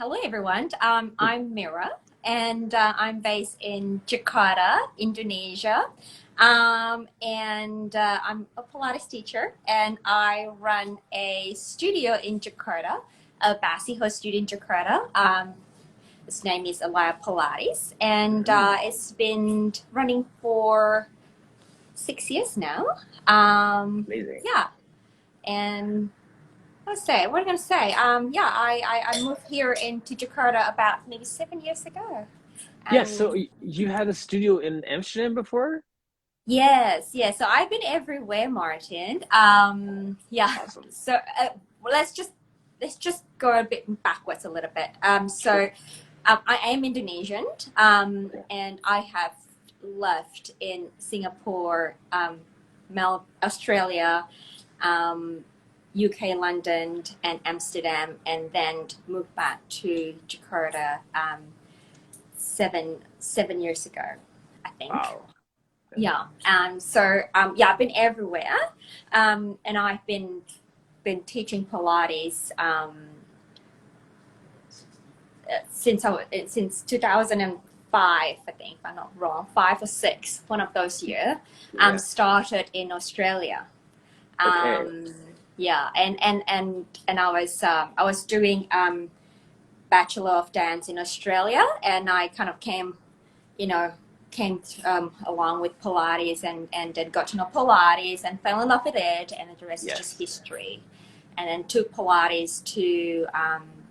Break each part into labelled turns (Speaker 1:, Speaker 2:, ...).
Speaker 1: Hello, everyone. I'm Mira, and I'm based in Jakarta, Indonesia. I'm a Pilates teacher, and I run a studio in Jakarta, a Basiho studio in Jakarta. Its name is Aalaya Pilates, and it's been running for 6 years now.
Speaker 2: Amazing.
Speaker 1: Yeah, and what am I gonna say? I moved here into Jakarta about maybe 7 years ago.
Speaker 2: Yeah, so
Speaker 1: And
Speaker 2: you had a studio in Amsterdam before?
Speaker 1: yes, yes. So I've been everywhere, Martin. Yeah.
Speaker 2: Awesome.
Speaker 1: So well, let's just go a bit backwards a little bit.
Speaker 2: Sure.
Speaker 1: I am Indonesian,
Speaker 2: Okay.
Speaker 1: and I have lived in Singapore, Australia, um, UK, London, and Amsterdam, and then moved back to Jakarta seven years ago, I think.
Speaker 2: Wow.
Speaker 1: Yeah. I've been everywhere, and I've been teaching Pilates since 2005, I think, if I'm not wrong, 5 or 6, one of those years.
Speaker 2: Yeah.
Speaker 1: Started in Australia.
Speaker 2: Okay.
Speaker 1: Um, yeah, and I was doing Bachelor of Dance in Australia, and I kind of you know, came along with Pilates and then got to know Pilates and fell in love with it, and the rest is just
Speaker 2: Yes.
Speaker 1: history. And then took Pilates to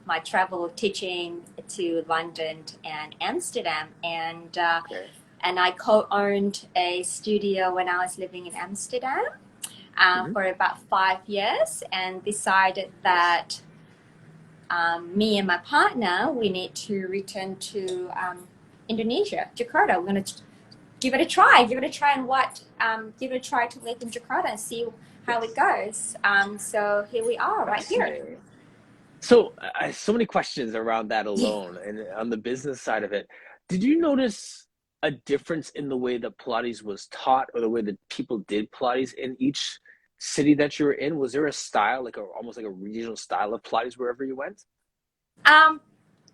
Speaker 1: my travel teaching to London and Amsterdam,
Speaker 2: Okay.
Speaker 1: and I co-owned a studio when I was living in Amsterdam
Speaker 2: Hmm.
Speaker 1: for about 5 years, and decided that me and my partner, we need to return to Indonesia, Jakarta. We're going to give it a try, and give it a try to live in Jakarta and see how it
Speaker 2: Yes.
Speaker 1: goes. So here we are, right here.
Speaker 2: Fascinating. So, so many questions around that
Speaker 1: Yeah.
Speaker 2: alone, and on the business side of it, did you notice a difference in the way that Pilates was taught, or the way that people did Pilates in each city that you were in? Was there a style, like almost like a regional style of Pilates wherever you went?
Speaker 1: Um,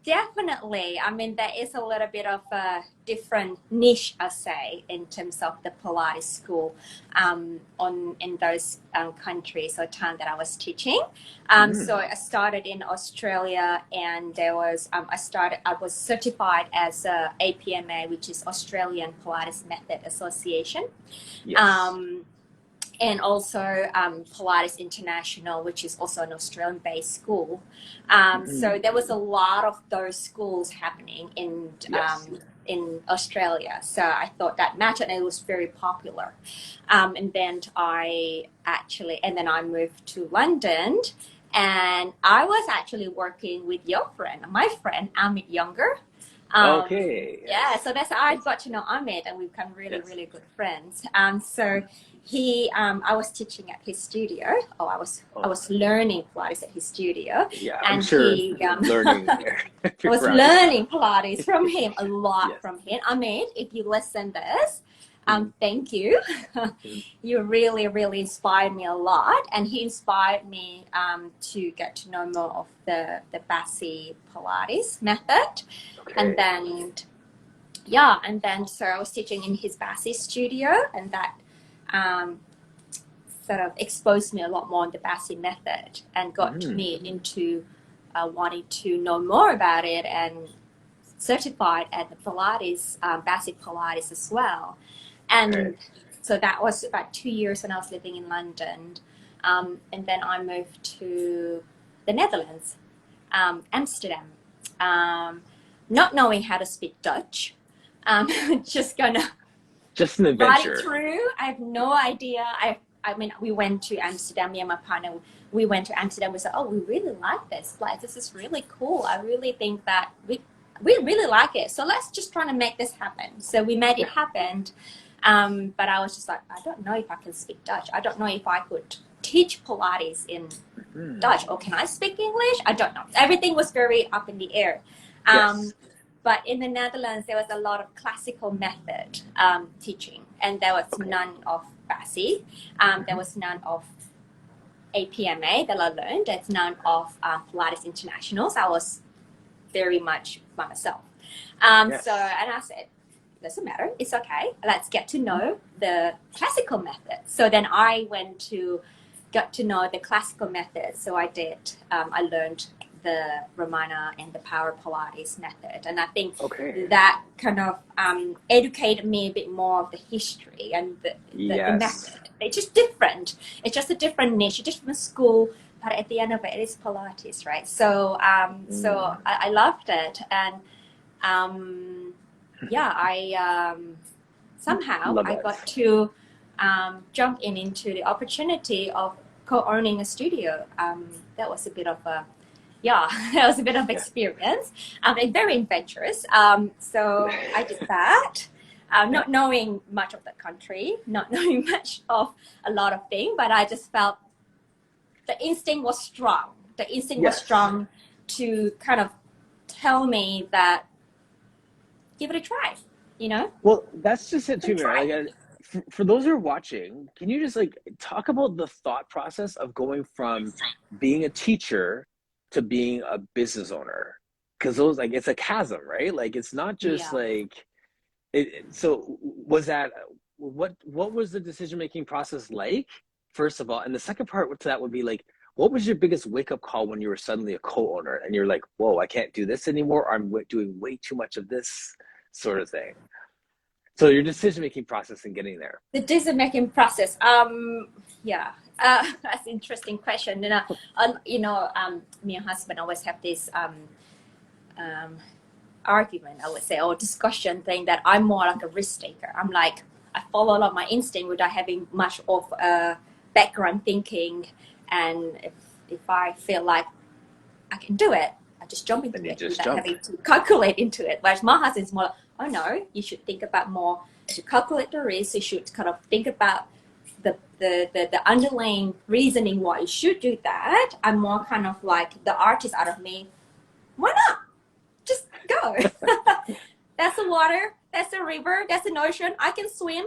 Speaker 1: Definitely. I mean, there is a little bit of a different niche, I say, in terms of the Pilates school on in those countries or town that I was teaching. So
Speaker 2: Mm,
Speaker 1: I started in Australia, and I was certified as a APMA, which is Australian Pilates Method Association.
Speaker 2: yes.
Speaker 1: Um, and also Pilates International, which is also an Australian-based school. So there was a lot of those schools happening
Speaker 2: Yes.
Speaker 1: in Australia. So I thought that mattered, and it was very popular. And then I moved to London, and I was actually working with your friend, my friend Amit Younger.
Speaker 2: Okay.
Speaker 1: Yeah,
Speaker 2: Yes.
Speaker 1: so that's how I got to know Ahmed, and we've become really,
Speaker 2: Yes.
Speaker 1: really good friends. I was teaching at his studio. Oh, I
Speaker 2: Oh,
Speaker 1: was learning Pilates at his studio,
Speaker 2: yeah. I'm
Speaker 1: and
Speaker 2: sure learning if
Speaker 1: I
Speaker 2: you're
Speaker 1: was
Speaker 2: around.
Speaker 1: learning Pilates from him a lot
Speaker 2: Yes.
Speaker 1: from him. Ahmed, if you listen to this,
Speaker 2: Mhm,
Speaker 1: thank you.
Speaker 2: mhm.
Speaker 1: You really, really inspired me a lot, and he inspired me to get to know more of the Bassi Pilates method, and
Speaker 2: Okay.
Speaker 1: then yeah, and then so I was teaching in his Bassi studio, and that um, sort of exposed me a lot more on the Bassi method and got
Speaker 2: Mm,
Speaker 1: me into wanting to know more about it, and certified at the Pilates, Bassi Pilates as well.
Speaker 2: okay.
Speaker 1: And so that was about 2 years when I was living in London. And then I moved to the Netherlands, Amsterdam, um, not knowing how to speak Dutch. Just gonna
Speaker 2: Just an
Speaker 1: riding
Speaker 2: adventure.
Speaker 1: through. I have no idea. I mean, we went to Amsterdam. Me and my partner, we went to Amsterdam. We said, "Oh, we really like this place. This is really cool. I really think that we really like it. So let's just try to make this happen." So we made it
Speaker 2: Yeah.
Speaker 1: happen. But I was just like, I don't know if I can speak Dutch. I don't know if I could teach Pilates in
Speaker 2: Mm,
Speaker 1: Dutch, or can I speak English? I don't know. Everything was very up in the air. Um,
Speaker 2: yes.
Speaker 1: but in the Netherlands, there was a lot of classical method teaching, and there was
Speaker 2: Okay.
Speaker 1: none of Bassi. There
Speaker 2: Mhm.
Speaker 1: was none of APMA that I learned. There's none of Pilates Internationals. I was very much by myself. So,
Speaker 2: Yes.
Speaker 1: and I said, doesn't matter, it's okay. Let's get to know the classical method. So then I got to know the classical method. So I learned the Romana and the Power Pilates method. And I think
Speaker 2: Okay.
Speaker 1: that kind of educated me a bit more of the history and the
Speaker 2: Yes.
Speaker 1: method. It's just different. It's just a different niche, a different school. But at the end of it, it's Pilates, right? So, I loved it. And yeah, somehow
Speaker 2: Love
Speaker 1: I
Speaker 2: that.
Speaker 1: got to jump into the opportunity of co-owning a studio. That was a bit of a that was a bit of
Speaker 2: Yeah.
Speaker 1: experience. And very adventurous. So I did that. Not knowing much of the country, not knowing much of a lot of things, but I just felt the instinct was strong. The instinct was
Speaker 2: Yes.
Speaker 1: strong to kind of tell me that give it a try, you know?
Speaker 2: Well, that's just it
Speaker 1: Give it
Speaker 2: too,
Speaker 1: a
Speaker 2: Mira.
Speaker 1: try.
Speaker 2: Like, for those who are watching, can you just like talk about the thought process of going from being a teacher to being a business owner? Because those, like, it's a chasm, right? Like, it's not just
Speaker 1: Yeah.
Speaker 2: like so was that what was the decision making process like, first of all? And the second part to that would be like, what was your biggest wake up call when you were suddenly a co-owner and you're like, whoa, I can't do this anymore, or I'm doing way too much of this sort of thing? So your decision making process and getting there.
Speaker 1: The decision making process. Yeah. That's an interesting question. Me and husband always have this um, argument, I would say, or discussion thing that I'm more like a risk taker. I'm like, I follow a lot of my instinct without having much of a background thinking. And if I feel like I can do it, I just jump
Speaker 2: Then
Speaker 1: into
Speaker 2: you
Speaker 1: it
Speaker 2: just
Speaker 1: without
Speaker 2: jump.
Speaker 1: having to calculate into it. Whereas my husband's more like, oh no, you should think about more to calculate the risk. You should kind of think about the underlying reasoning why you should do that. I'm more kind of like the artist out of me. Why not? Just go. That's the water. That's the river. That's an ocean. I can swim.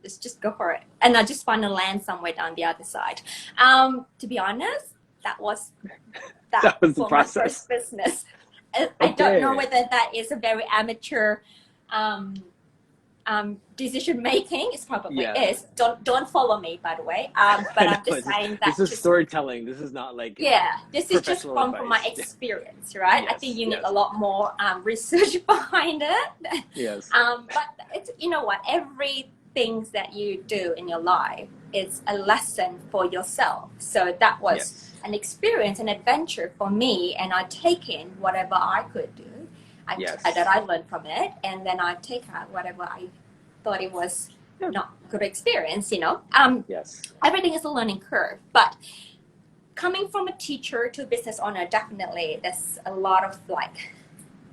Speaker 1: Just go for it. And I just want to land somewhere down the other side. To be honest, that was that
Speaker 2: That was the
Speaker 1: for my
Speaker 2: process.
Speaker 1: first business. I don't know
Speaker 2: Okay.
Speaker 1: whether that is a very amateur um, decision making. It probably
Speaker 2: Yeah.
Speaker 1: is. Don't follow me, by the way.
Speaker 2: I
Speaker 1: But
Speaker 2: know
Speaker 1: I'm just saying that
Speaker 2: this is
Speaker 1: just
Speaker 2: storytelling. This is not like
Speaker 1: yeah, this is just
Speaker 2: professional
Speaker 1: from my
Speaker 2: advice.
Speaker 1: experience, right? I think
Speaker 2: Yes,
Speaker 1: you need a
Speaker 2: yes,
Speaker 1: lot more research behind it.
Speaker 2: yes,
Speaker 1: But it's, you know what? Everything that you do in your life is a lesson for yourself. So that was
Speaker 2: yes,
Speaker 1: an experience, an adventure for me, and I take in whatever I could do. That
Speaker 2: yes,
Speaker 1: I learned from it, and then I take out whatever I thought it was not good experience.
Speaker 2: yes,
Speaker 1: Everything is a learning curve, but coming from a teacher to a business owner, definitely there's a lot of like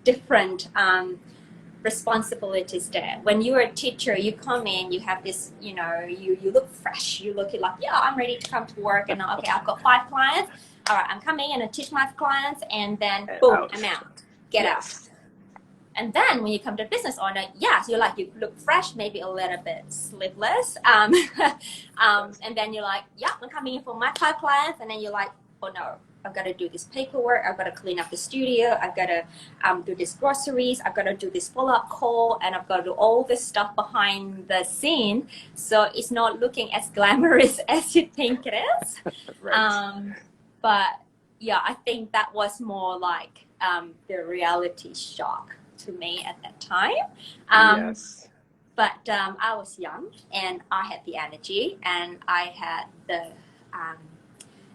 Speaker 1: different responsibilities there. When you're a teacher, you come in, you have this, you look fresh, you look like, yeah, I'm ready to come to work, and okay, I've got 5 clients. All right, I'm coming in and teach my clients, and then
Speaker 2: and
Speaker 1: boom,
Speaker 2: out.
Speaker 1: I'm out. Get out.
Speaker 2: Yes,
Speaker 1: And then when you come to business owner, yes, you look fresh, maybe a little bit sleepless.
Speaker 2: yes,
Speaker 1: And then you're like, yeah, I'm coming in for my 5 clients. And then you're like, oh no, I've got to do this paperwork. I've got to clean up the studio. I've got to do this groceries. I've got to do this follow-up call. And I've got to do all this stuff behind the scene. So it's not looking as glamorous as you think it is.
Speaker 2: right.
Speaker 1: But yeah, I think that was more like the reality shock to me at that time. Um,
Speaker 2: Yes.
Speaker 1: I was young and I had the energy and I had the um,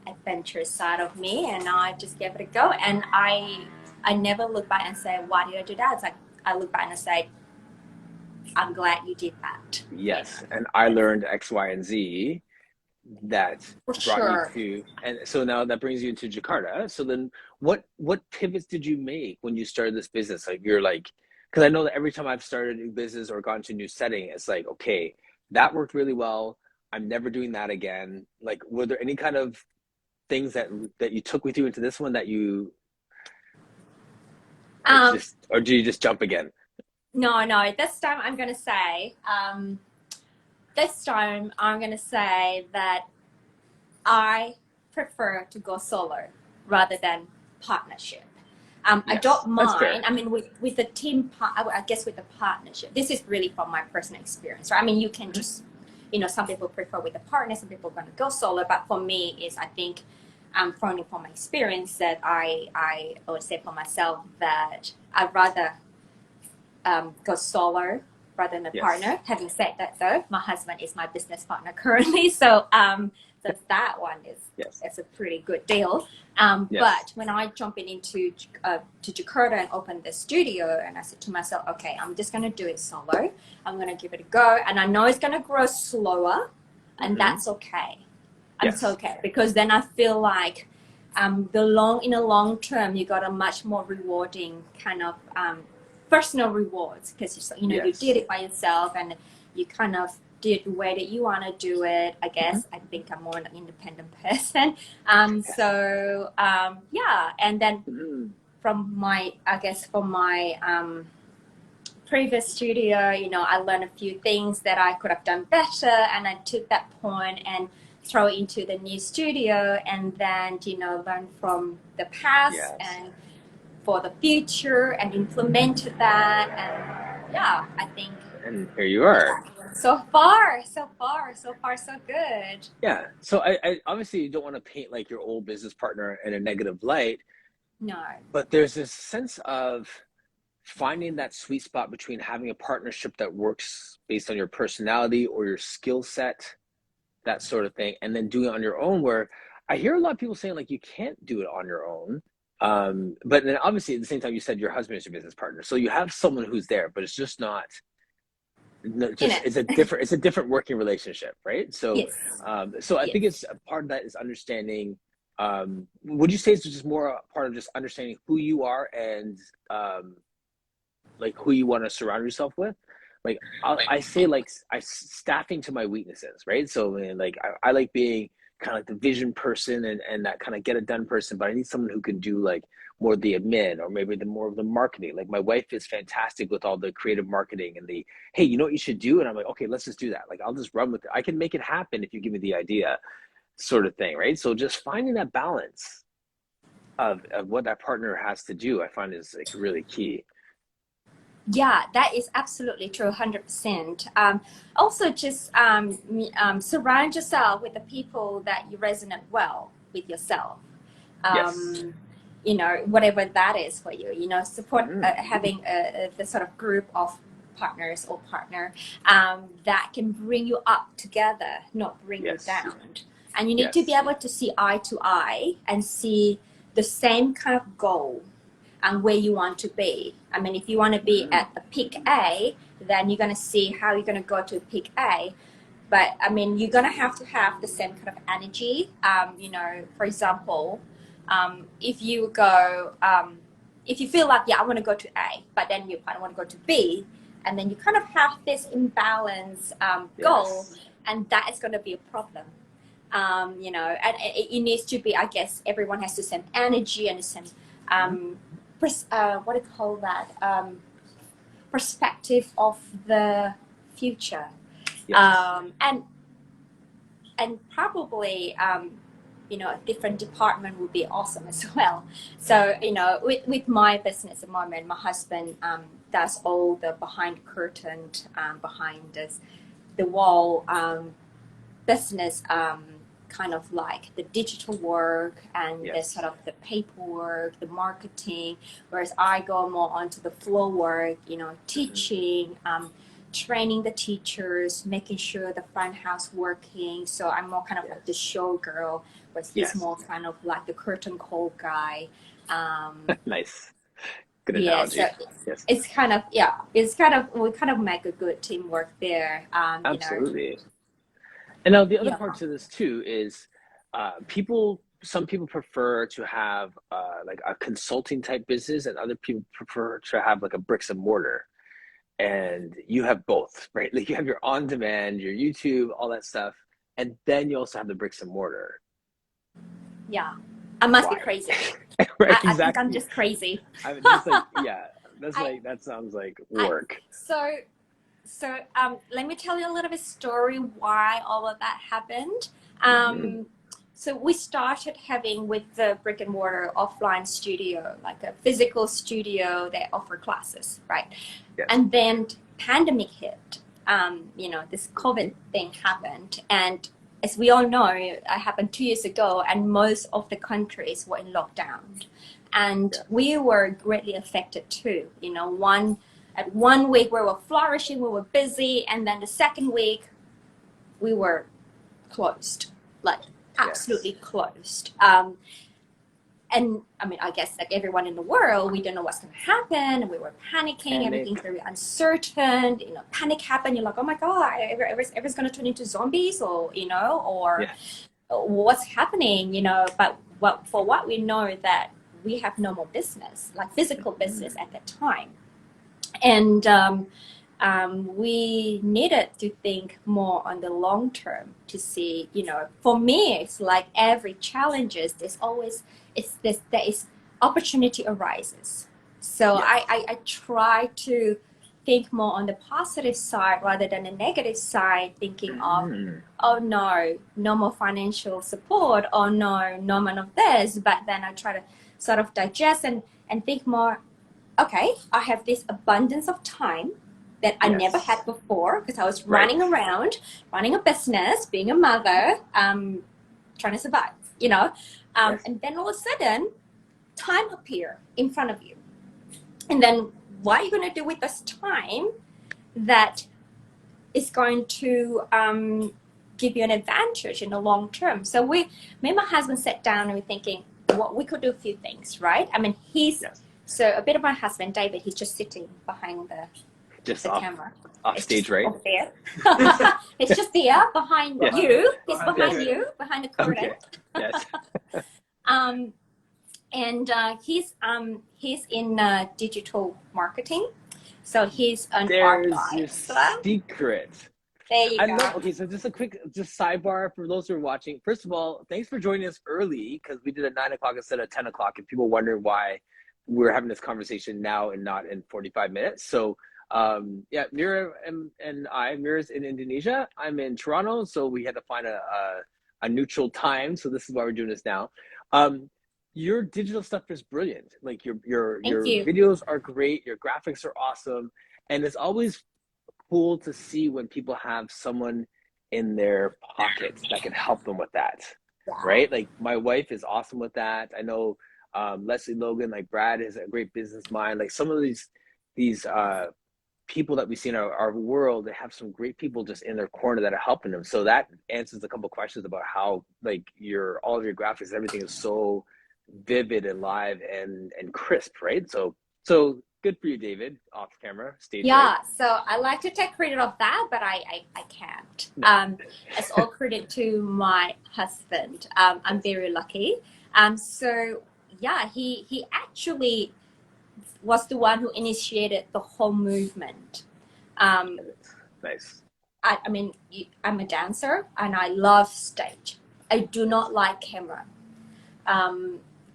Speaker 1: adventurous side of me, and I just gave it a go. And I never look back and say, why did I do that? It's like I look back and say, I'm glad you did that.
Speaker 2: Yes. And I learned X, Y, and Z that
Speaker 1: For
Speaker 2: brought you
Speaker 1: sure.
Speaker 2: to, and so now that brings you to Jakarta. So then what pivots did you make when you started this business? Like, you're like, because I know that every time I've started a new business or gone to a new setting, it's like, okay, that worked really well. I'm never doing that again. Like, were there any kind of things that you took with you into this one that you, it's
Speaker 1: Um,
Speaker 2: just, or do you just jump again?
Speaker 1: no, this time I'm going to say, that I prefer to go solo rather than partnership. I don't
Speaker 2: Yes, that's
Speaker 1: mind.
Speaker 2: fair.
Speaker 1: I mean, with the team, I guess with the partnership, this is really from my personal experience, right? I mean, you can
Speaker 2: Mhm.
Speaker 1: just, some people prefer with a partner, some people are going to go solo. But for me, is I think, from my experience, that I would say for myself that I'd rather go solo rather than a
Speaker 2: Yes,
Speaker 1: partner. Having said that, though, my husband is my business partner currently, so that one
Speaker 2: yes,
Speaker 1: is a pretty good deal.
Speaker 2: yes.
Speaker 1: But when I jump in into to Jakarta and open the studio, and I said to myself, okay, I'm just gonna do it solo. I'm gonna give it a go, and I know it's gonna grow slower, and
Speaker 2: Hmm.
Speaker 1: that's okay. And it's
Speaker 2: Yes.
Speaker 1: okay because then I feel like in the long term, you got a much more rewarding kind of personal rewards because you did
Speaker 2: Yes.
Speaker 1: it by yourself and you kind of did the way that you want to do it. I
Speaker 2: Hmm.
Speaker 1: guess I think I'm more an independent person.
Speaker 2: Yes.
Speaker 1: Yeah, and then
Speaker 2: Hmm.
Speaker 1: from my previous studio, I learned a few things that I could have done better, and I took that point and throw it into the new studio, and then learn from the past
Speaker 2: Yes.
Speaker 1: and for the future, and implemented that, and yeah, I think
Speaker 2: And here you are.
Speaker 1: yeah, so far, so good.
Speaker 2: Yeah. So I obviously you don't want to paint like your old business partner in a negative light,
Speaker 1: No,
Speaker 2: but there's this sense of finding that sweet spot between having a partnership that works based on your personality or your skill set, that sort of thing, and then doing it on your own. Where I hear a lot of people saying like you can't do it on your own. But then obviously at the same time you said your husband is your business partner, so you have someone who's there, but it's just not. No,
Speaker 1: in
Speaker 2: just
Speaker 1: it.
Speaker 2: it's a different working relationship, right? So,
Speaker 1: Yes,
Speaker 2: so I
Speaker 1: yes.
Speaker 2: think it's a part of that is understanding. Would you say it's just more a part of just understanding who you are and um, like who you want to surround yourself with? Like I say, like I staffing to my weaknesses, right? So, like I like being kind of like the vision person and that kind of get it done person, but I need someone who can do like more of the admin or maybe the more of the marketing. Like my wife is fantastic with all the creative marketing and the hey, you know what you should do? And I'm like, okay, let's just do that. Like I'll just run with it. I can make it happen if you give me the idea, sort of thing, right? So just finding that balance of what that partner has to do, I find is like really key.
Speaker 1: Yeah, that is absolutely true, 100%. Also, just surround yourself with the people that you resonate well with yourself.
Speaker 2: Yes.
Speaker 1: Um, whatever that is for you. Support
Speaker 2: Mm,
Speaker 1: having the sort of group of partners or partner that can bring you up together, not bring you
Speaker 2: yes.
Speaker 1: down. And you need to be
Speaker 2: Yes.
Speaker 1: able to see eye to eye and see the same kind of goal and where you want to be. I mean, if you want to be
Speaker 2: Mm,
Speaker 1: at a peak A, then you're going to see how you're going to go to peak A. But I mean, you're going to have the same kind of energy. For example, if you go, if you feel like, yeah, I want to go to A, but then you kind of want to go to B, and then you kind of have this imbalance goal,
Speaker 2: yes.
Speaker 1: and that is going to be a problem. And it needs to be, I guess, everyone has the same energy and the same
Speaker 2: Mm,
Speaker 1: what do you call that? Perspective of the future,
Speaker 2: yes.
Speaker 1: and probably a different department would be awesome as well. So with my business at the moment, my husband does all the behind curtain, behind the wall business, kind of like the digital work and the sort
Speaker 2: Yes.
Speaker 1: of the paperwork, the marketing, whereas I go more onto the flow work,
Speaker 2: Hmm.
Speaker 1: teaching, training the teachers, making sure the front house working. So I'm more kind of like the
Speaker 2: Yes.
Speaker 1: show girl, whereas he's
Speaker 2: Yes.
Speaker 1: more kind of like the curtain call guy.
Speaker 2: Nice. Good
Speaker 1: Yeah, so
Speaker 2: analogy. Yes.
Speaker 1: it's kind of we kind of make a good teamwork there.
Speaker 2: Absolutely. And now the other
Speaker 1: Yeah.
Speaker 2: part to this too is people. Some people prefer to have like a consulting type business, and other people prefer to have like a bricks and mortar. And you have both, right? Like you have your on demand, your YouTube, all that stuff, and then you also have the bricks and mortar.
Speaker 1: Yeah, I must be
Speaker 2: Why?
Speaker 1: crazy.
Speaker 2: Right?
Speaker 1: I think I'm
Speaker 2: Exactly.
Speaker 1: just crazy.
Speaker 2: I mean, just like yeah, that's
Speaker 1: I,
Speaker 2: like that sounds like
Speaker 1: I,
Speaker 2: work.
Speaker 1: so, let me tell you a little bit story why all of that happened.
Speaker 2: Hmm.
Speaker 1: Um, so we started having with the brick and mortar offline studio, like a physical studio that offer classes, right?
Speaker 2: Yes.
Speaker 1: And then pandemic hit. This COVID thing happened, and as we all know, it happened 2 years ago, and most of the countries were in lockdown, and we were greatly affected too. One week we were flourishing, we were busy, and then the second week we were closed, like absolutely closed. And I mean, I guess like everyone in the world, we don't know what's going to happen. And we were panicking. Everything's very uncertain. Panic happened. You're like, oh my God, everyone's going to turn into zombies, or what's happening, But for what we know, that we have normal business, like physical business at that time. And we needed to think more on the long term to see, for me, it's like every challenges, there is opportunity arises. So I try to think more on the positive side rather than the negative side, thinking of, oh no more financial support, oh no more of this. But then I try to sort of digest and think more, okay, I have this abundance of time that I never had before, because I was running around, running a business, being a mother, trying to survive, and then all of a sudden, time appear in front of you. And then what are you going to do with this time that is going to give you an advantage in the long term? So me and my husband sat down and we're thinking, what we could do a few things, right? I mean, so a bit of my husband, David, he's just sitting behind the camera.
Speaker 2: Off stage, right?
Speaker 1: Off there. It's just there behind you. He's behind you, behind the curtain.
Speaker 2: Okay. Yes.
Speaker 1: And he's in digital marketing, so he's an art guy.
Speaker 2: There's your secret.
Speaker 1: There you go.
Speaker 2: Okay, so just a quick sidebar for those who are watching. First of all, thanks for joining us early, because we did a 9 o'clock instead of 10 o'clock, and people wonder why we're having this conversation now and not in 45 minutes. So Mira and Mira's in Indonesia. I'm in Toronto, so we had to find a neutral time. So this is why we're doing this now. Your digital stuff is brilliant. Like your videos are great. Your graphics are awesome. And it's always cool to see when people have someone in their pockets that can help them with that. Right? Like my wife is awesome with that. I know Leslie Logan, like Brad, is a great business mind. Like some of these people that we see in our world, they have some great people just in their corner that are helping them. So that answers a couple of questions about how like all of your graphics, everything is so vivid and live and crisp, right? So good for you, David, off camera, stage.
Speaker 1: Yeah, so I like to take credit of that, but I can't. No. It's all credit to my husband. I'm very lucky. So yeah, he actually was the one who initiated the whole movement.
Speaker 2: Nice.
Speaker 1: I mean, I'm a dancer and I love stage. I do not like camera.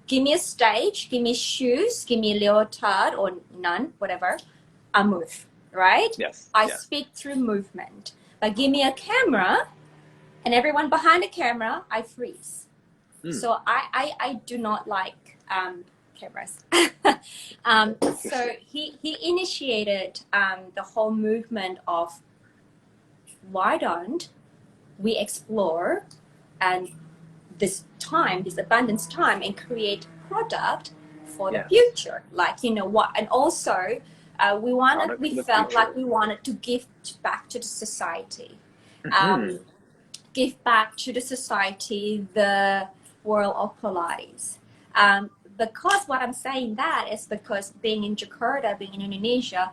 Speaker 1: Give me a stage, give me shoes, give me a leotard or none, whatever, I move, right?
Speaker 2: Yes.
Speaker 1: I speak through movement. But give me a camera and everyone behind the camera, I freeze. So I do not like cameras. So he initiated the whole movement of, why don't we explore and this abundance time, and create product for the future, like what, and also we felt like we wanted to give back to the society, give back to the society the world of Pilates. Because what I'm saying that is because being in Jakarta, being in Indonesia,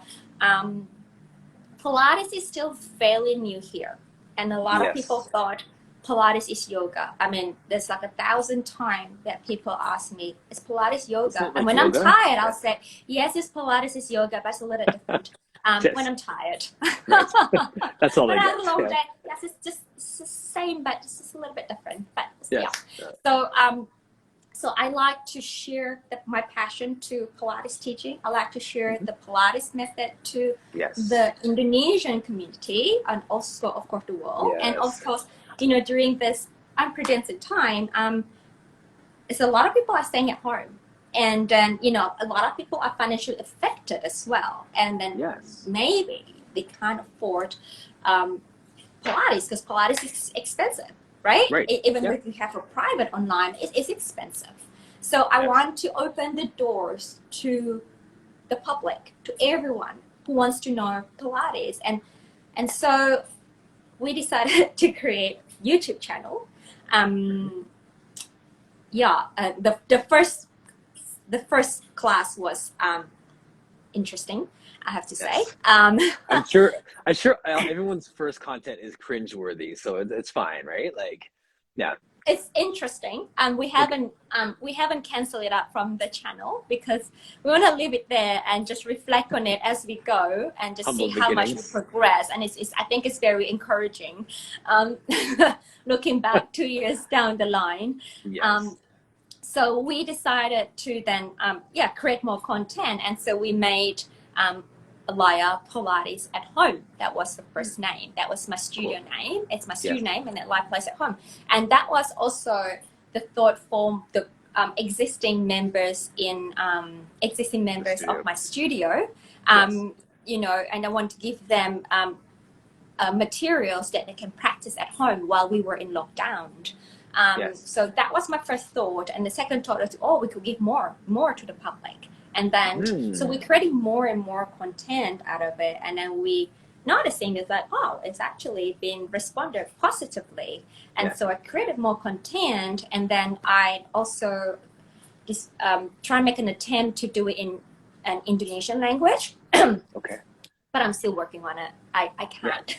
Speaker 1: Pilates is still fairly new here, and a lot of people thought Pilates is yoga. I mean, there's like 1,000 times that people ask me, is Pilates yoga? And when yoga? I'm tired, I'll say, yes, it's Pilates is yoga, but it's a little different. When I'm tired.
Speaker 2: That's all I
Speaker 1: get.
Speaker 2: When I have a
Speaker 1: long day, yes, it's the same, but it's just a little bit different. But so I like to share my passion to Pilates teaching. I like to share the Pilates method to the Indonesian community, and also, of course, the world. And of course, during this unprecedented time, is a lot of people are staying at home. And then, you know, a lot of people are financially affected as well. And then
Speaker 2: Yes.
Speaker 1: maybe they can't afford Pilates because Pilates is expensive, right?
Speaker 2: Right.
Speaker 1: Even
Speaker 2: Yeah.
Speaker 1: if you have a private online, it's expensive. So I
Speaker 2: Yes.
Speaker 1: want to open the doors to the public, to everyone who wants to know Pilates. And so we decided to create YouTube channel. The first class was interesting, I have to say.
Speaker 2: Yes. I'm sure everyone's first content is cringeworthy, so it's fine, right? Like, yeah.
Speaker 1: It's interesting. We haven't canceled it out from the channel because we want to leave it there and just reflect on it as we go and just
Speaker 2: Humble
Speaker 1: see how much we
Speaker 2: beginnings.
Speaker 1: progress. And I think it's very encouraging. Looking back 2 years down the line.
Speaker 2: Yes.
Speaker 1: So we decided to then create more content, and so we made Aalaya Pilates at Home. That was the first name. That was my studio name. It's my studio name, and then Life Place at Home. And that was also the thought for the existing members of my studio. You know, and I want to give them materials that they can practice at home while we were in lockdown. So that was my first thought, and the second thought was, we could give more to the public, and then so we're creating more and more content out of it, and then we noticing is that it's actually been responded positively, and so I created more content, and then I also just try and make an attempt to do it in an Indonesian language.
Speaker 2: Okay.
Speaker 1: But I'm still working on it. I can't.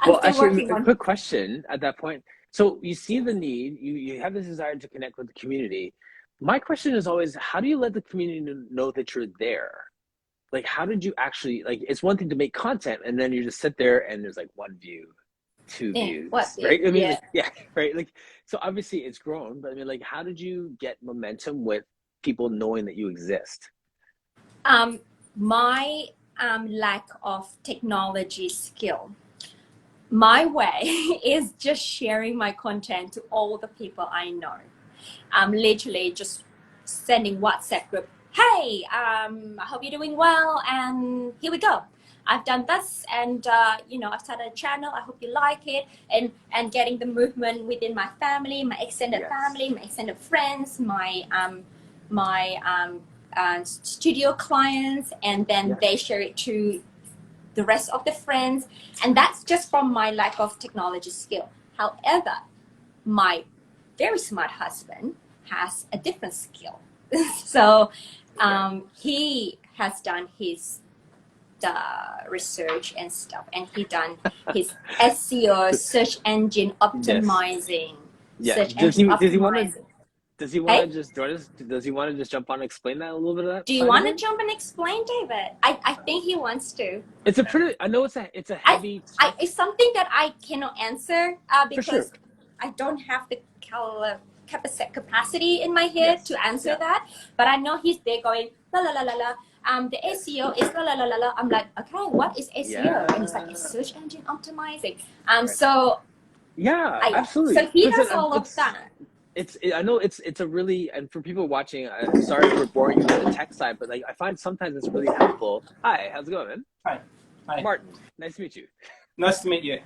Speaker 2: Well, actually, a quick question at that point. So you see the need, you have this desire to connect with the community. My question is always, how do you let the community know that you're there? Like, how did you actually, like, it's one thing to make content and then you just sit there and there's like 1 view, 2 views, right? I mean, right? Like, so obviously it's grown, but I mean, like, how did you get momentum with people knowing that you exist?
Speaker 1: My lack of technology skill. My way is just sharing my content to all the people I know. I'm literally just sending WhatsApp group, hey, I hope you're doing well, and here we go. I've done this, and I've started a channel. I hope you like it, and getting the movement within my family, my extended family, my extended friends, my studio clients, and then they share it to the rest of the friends, and that's just from my lack of technology skill. However, my very smart husband has a different skill. So he has done his research and stuff, and he done his SEO, search engine optimizing.
Speaker 2: Does he want to just join us? Does he want to just jump on and explain that a little bit of that?
Speaker 1: Do you want to jump and explain, David? I think he wants to.
Speaker 2: It's a pretty. I know it's a heavy.
Speaker 1: It's something that I cannot answer because I don't have the capacity in my head to answer that. But I know he's there going la la la la la. The SEO is la la la la la. I'm like, okay, what is SEO? And it's like it's search engine optimizing. So
Speaker 2: absolutely.
Speaker 1: So he does all of that.
Speaker 2: I know it's a really, and for people watching, sorry for boring you on the tech side, but like I find sometimes it's really helpful. Hi, how's it going, man?
Speaker 3: Hi.
Speaker 2: Martin, nice to meet you.
Speaker 3: Nice to meet you.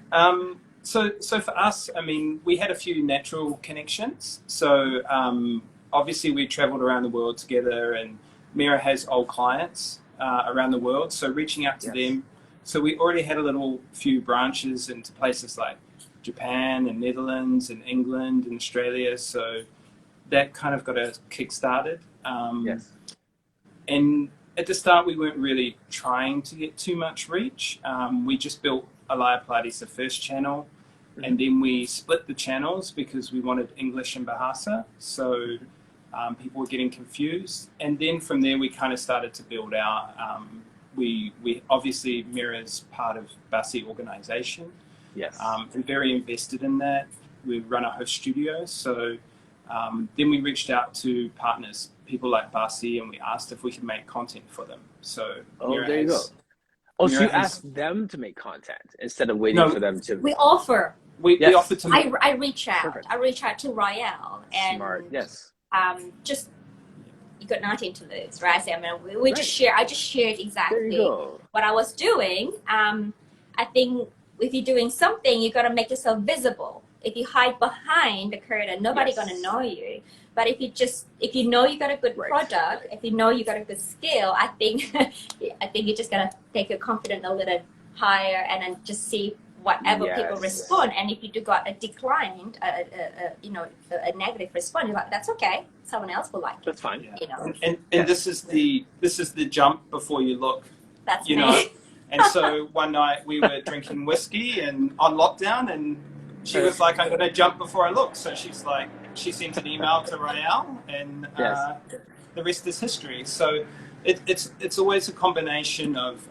Speaker 3: So for us, I mean, we had a few natural connections. So obviously we traveled around the world together, and Mira has old clients around the world. So reaching out to them. So we already had a few branches into places like Japan and Netherlands and England and Australia. So that kind of got us kick-started. And at the start, we weren't really trying to get too much reach. We just built Aalaya Pilates, the first channel, and then we split the channels because we wanted English and Bahasa. So people were getting confused. And then from there, we kind of started to build out. We obviously, Mira's part of Basi organization. We're very invested in that. We run a host studio. So then we reached out to partners, people like Basi, and we asked if we could make content for them. So Mira
Speaker 2: there you go. So you asked them to make content instead of waiting for them to.
Speaker 1: We offer.
Speaker 3: we
Speaker 2: Yes.
Speaker 3: offer to.
Speaker 1: I reach out.
Speaker 2: Perfect.
Speaker 1: I reach out to Royale and
Speaker 2: Smart. Yes.
Speaker 1: just you got nothing to lose, right? So, I mean, we just
Speaker 2: Right.
Speaker 1: share. I just shared
Speaker 2: There you
Speaker 1: exactly
Speaker 2: go.
Speaker 1: what I was doing. I think if you're doing something, you got to make yourself visible. If you hide behind the curtain, nobody's
Speaker 2: Yes.
Speaker 1: gonna know you. But if you know you got a good
Speaker 2: Right.
Speaker 1: product, if you know you got a good skill, I think you just gotta take your confidence a little higher and then just see whatever people
Speaker 2: Yes.
Speaker 1: respond. And if you do got a decline, a negative response, you're like, that's okay. Someone else will like it.
Speaker 2: That's fine.
Speaker 3: Yeah.
Speaker 1: You know.
Speaker 3: And
Speaker 2: Yes.
Speaker 3: this is the jump before you look.
Speaker 1: That's
Speaker 3: You
Speaker 1: me.
Speaker 3: know. And so one night we were drinking whiskey and on lockdown, and she was like, "I'm going to jump before I look." So she sent an email to Royale, and
Speaker 2: Yes.
Speaker 3: the rest is history. So it's always a combination of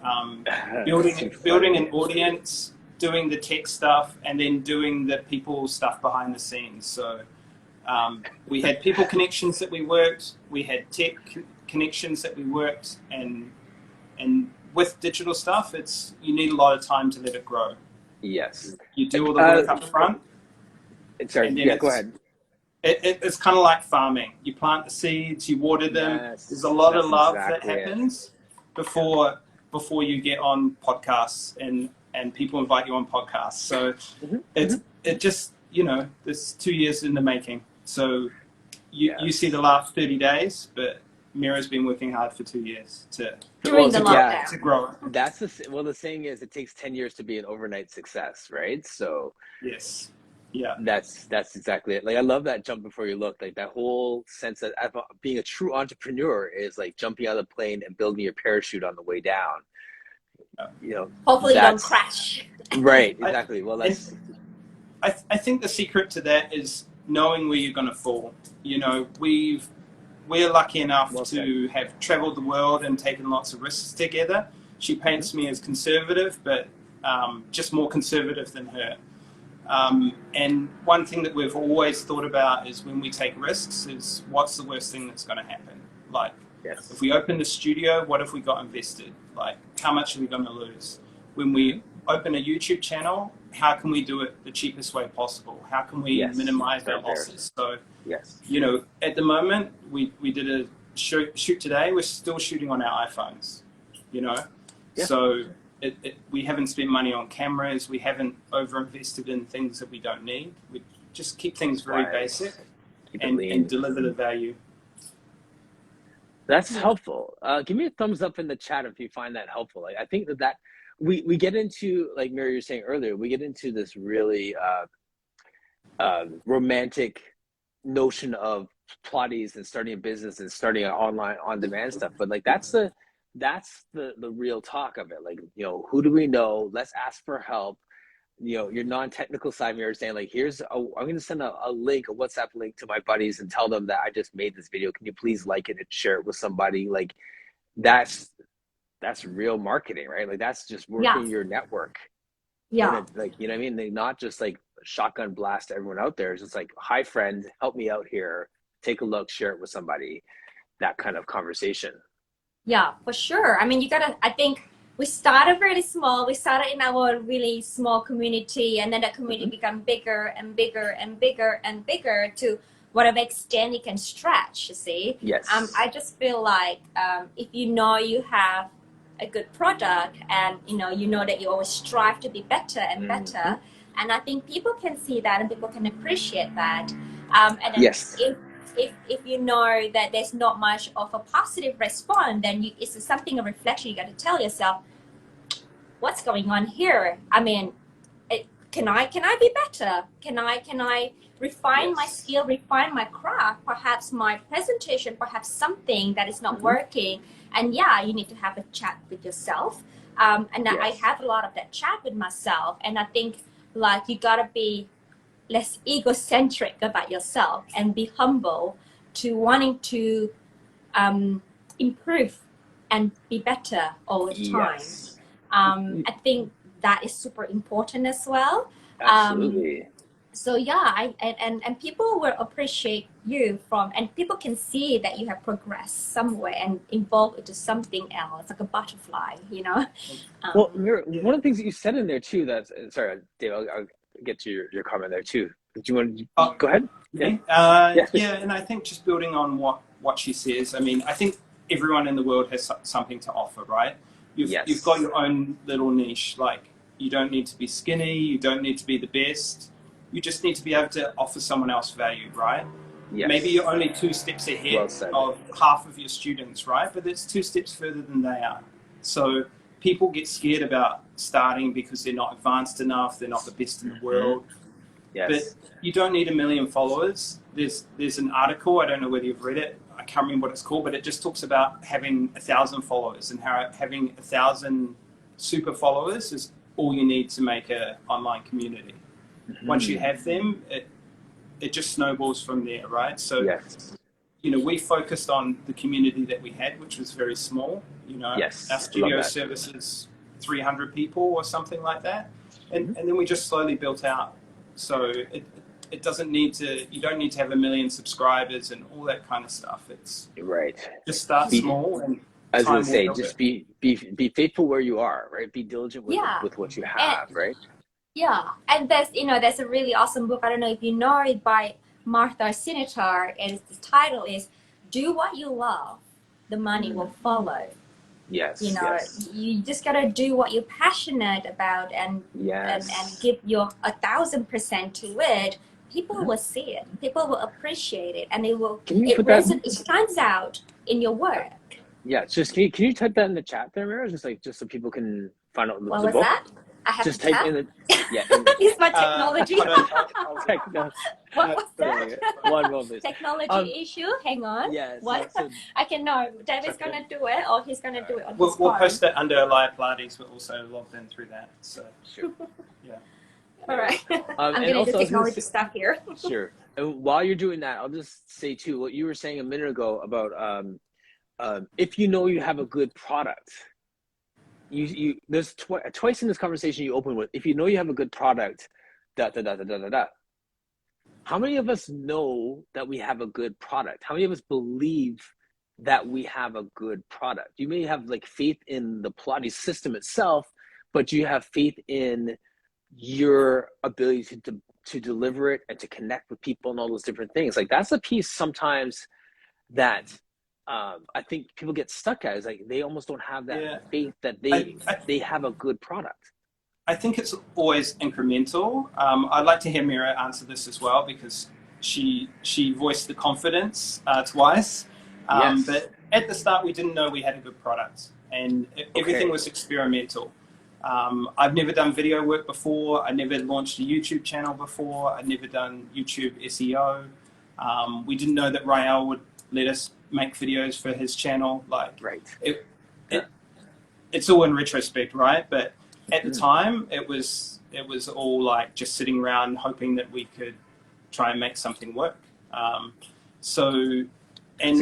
Speaker 3: building an audience, doing the tech stuff, and then doing the people stuff behind the scenes. So we had people connections that we worked, we had tech connections that we worked, and with digital stuff, you need a lot of time to let it grow.
Speaker 2: Yes.
Speaker 3: You do all the work up front.
Speaker 2: Sorry.
Speaker 3: And then
Speaker 2: Yeah. Go ahead.
Speaker 3: It's kind of like farming. You plant the seeds, you water them.
Speaker 2: Yes,
Speaker 3: There's a lot of
Speaker 2: that's
Speaker 3: love
Speaker 2: exactly
Speaker 3: that happens before you get on podcasts and people invite you on podcasts. So it just, there's 2 years in the making. So you see the last 30 days, but Mira's been working hard for 2 years
Speaker 1: During the lockdown.
Speaker 3: to grow it.
Speaker 2: That's the saying is it takes 10 years to be an overnight success, right? So
Speaker 3: Yes. Yeah.
Speaker 2: that's exactly it. Like I love that jump before you look. Like that whole sense that being a true entrepreneur is like jumping out of the plane and building your parachute on the way down.
Speaker 1: Hopefully you don't crash.
Speaker 2: Right, exactly. Well, that's
Speaker 3: I think the secret to that is knowing where you're going to fall. We're lucky enough to have traveled the world and taken lots of risks together. She paints me as conservative, but just more conservative than her. And one thing that we've always thought about is when we take risks is what's the worst thing that's going to happen? Like, if we open the studio, what if we got invested? Like, how much are we going to lose? When we open a YouTube channel, how can we do it the cheapest way possible? How can we minimize our losses? So, at the moment, we did a shoot today. We're still shooting on our iPhones, So we haven't spent money on cameras. We haven't over-invested in things that we don't need. We just keep things very basic and deliver the value.
Speaker 2: That's helpful. Give me a thumbs up in the chat if you find that helpful. Like, I think that we get into, like Mira, you were saying earlier, we get into this really romantic notion of Pilates and starting a business and starting an online on-demand stuff. But like that's the real talk of it. Like, who do we know? Let's ask for help. Your non-technical side, you're saying like, I'm going to send a link, a WhatsApp link to my buddies and tell them that I just made this video. Can you please like it and share it with somebody? Like that's real marketing, right? Like that's just working your network.
Speaker 1: Yeah.
Speaker 2: Like, you know what I mean? They not just like shotgun blast everyone out there. It's just like, hi friend, help me out here. Take a look, share it with somebody. That kind of conversation.
Speaker 1: Yeah, for sure. I mean, I think we started really small. We started in our really small community, and then that community become bigger and bigger and bigger and bigger to whatever extent it can stretch, you see.
Speaker 2: Yes.
Speaker 1: I just feel like if you have a good product and you know that you always strive to be better and better, and I think people can see that and people can appreciate that. And then if you know that there's not much of a positive response, then it's something, a reflection. You got to tell yourself, what's going on here? I mean, can I be better? Can I refine my skill, refine my craft, perhaps my presentation, perhaps something that is not working? And you need to have a chat with yourself. And I have a lot of that chat with myself. And I think like you gotta be less egocentric about yourself and be humble to wanting to improve and be better all the time. I think that is super important as well.
Speaker 2: Absolutely.
Speaker 1: So and people will appreciate you and people can see that you have progressed somewhere and evolved into something else, like a butterfly,
Speaker 2: Well, Mira, one of the things that you said in there too, sorry, Dave, get to your comment there too. Do you want to
Speaker 3: Oh,
Speaker 2: go ahead?
Speaker 3: yeah.
Speaker 2: Yes.
Speaker 3: Yeah, and I think just building on what she says, I mean, I think everyone in the world has something to offer, right? You've got your own little niche. Like, you don't need to be skinny, you don't need to be the best. You just need to be able to offer someone else value, right?
Speaker 2: Yes.
Speaker 3: Maybe you're only 2 steps ahead of half of your students, right? But it's 2 steps further than they are. So people get scared about starting because they're not advanced enough, they're not the best in the world.
Speaker 2: Yes.
Speaker 3: But you don't need 1 million followers. There's an article, I don't know whether you've read it, I can't remember what it's called, but it just talks about having 1,000 followers and how having 1,000 super followers is all you need to make an online community. Once you have them, it just snowballs from there, right? So, you know, we focused on the community that we had, which was very small. You know, our studio services 300 people or something like that, and then we just slowly built out. So it doesn't need to. You don't need to have 1 million subscribers and all that kind of stuff. It's just start small and.
Speaker 2: I was going to say, just be faithful where you are, right? Be diligent with what you have, right?
Speaker 1: Yeah, and there's a really awesome book. I don't know if you know it, by Martha Sinitar, and the title is "Do What You Love, the Money Will Follow."
Speaker 2: Yes.
Speaker 1: You know, you just gotta do what you're passionate about, and give your 1,000% to it. People will see it. People will appreciate it, and it stands out in your work.
Speaker 2: Yeah, just can you type that in the chat there, Mira? Just so people can find out the book.
Speaker 1: What was that? I have
Speaker 2: just
Speaker 1: to
Speaker 2: type in the
Speaker 1: It's my technology.
Speaker 2: What was that? One moment.
Speaker 1: Technology issue. Hang on.
Speaker 2: Yes.
Speaker 1: What? I can know. David's gonna do it, or he's gonna do it on
Speaker 3: We'll
Speaker 1: his phone.
Speaker 3: post it under Aalaya Pilates. We're also logged in through that. So
Speaker 2: sure.
Speaker 1: Yeah. All right. I'm gonna do technology stuff here.
Speaker 2: Sure. And while you're doing that, I'll just say too what you were saying a minute ago about if you know you have a good product. There's twice in this conversation you open with, if you know you have a good product, How many of us know that we have a good product? How many of us believe that we have a good product? You may have like faith in the Pilates system itself, but you have faith in your ability to deliver it and to connect with people and all those different things. Like, that's a piece sometimes that I think people get stuck at, is like they almost don't have that faith that they have a good product.
Speaker 3: I think it's always incremental. I'd like to hear Mira answer this as well, because she voiced the confidence twice. But at the start, we didn't know we had a good product, and everything was experimental. I've never done video work before. I never launched a YouTube channel before. I'd never done YouTube SEO. We didn't know that Rael would let us make videos for his channel. Like, it's all in retrospect, right? But at the time, it was all like just sitting around hoping that we could try and make something work. And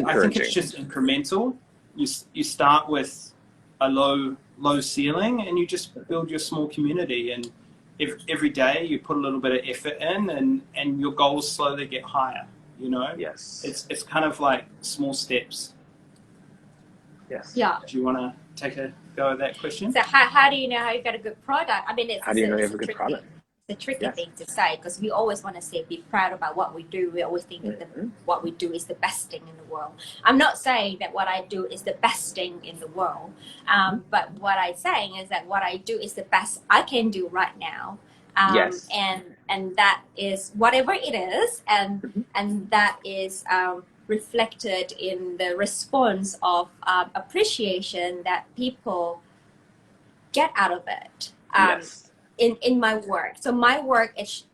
Speaker 3: I think it's just incremental. You start with a low ceiling, and you just build your small community, and every day you put a little bit of effort in, and your goals slowly get higher. You know, it's kind of like small steps.
Speaker 1: Yeah.
Speaker 3: Do you want to take a go at that question?
Speaker 1: So how do you know how you got a good product? I mean,
Speaker 2: how do you know you have a good product?
Speaker 1: It's a tricky thing to say, because we always want to say be proud about what we do. We always think that what we do is the best thing in the world. I'm not saying that what I do is the best thing in the world, but what I'm saying is that what I do is the best I can do right now. And that is whatever it is, and that is reflected in the response of appreciation that people get out of it. In my work. So my work it's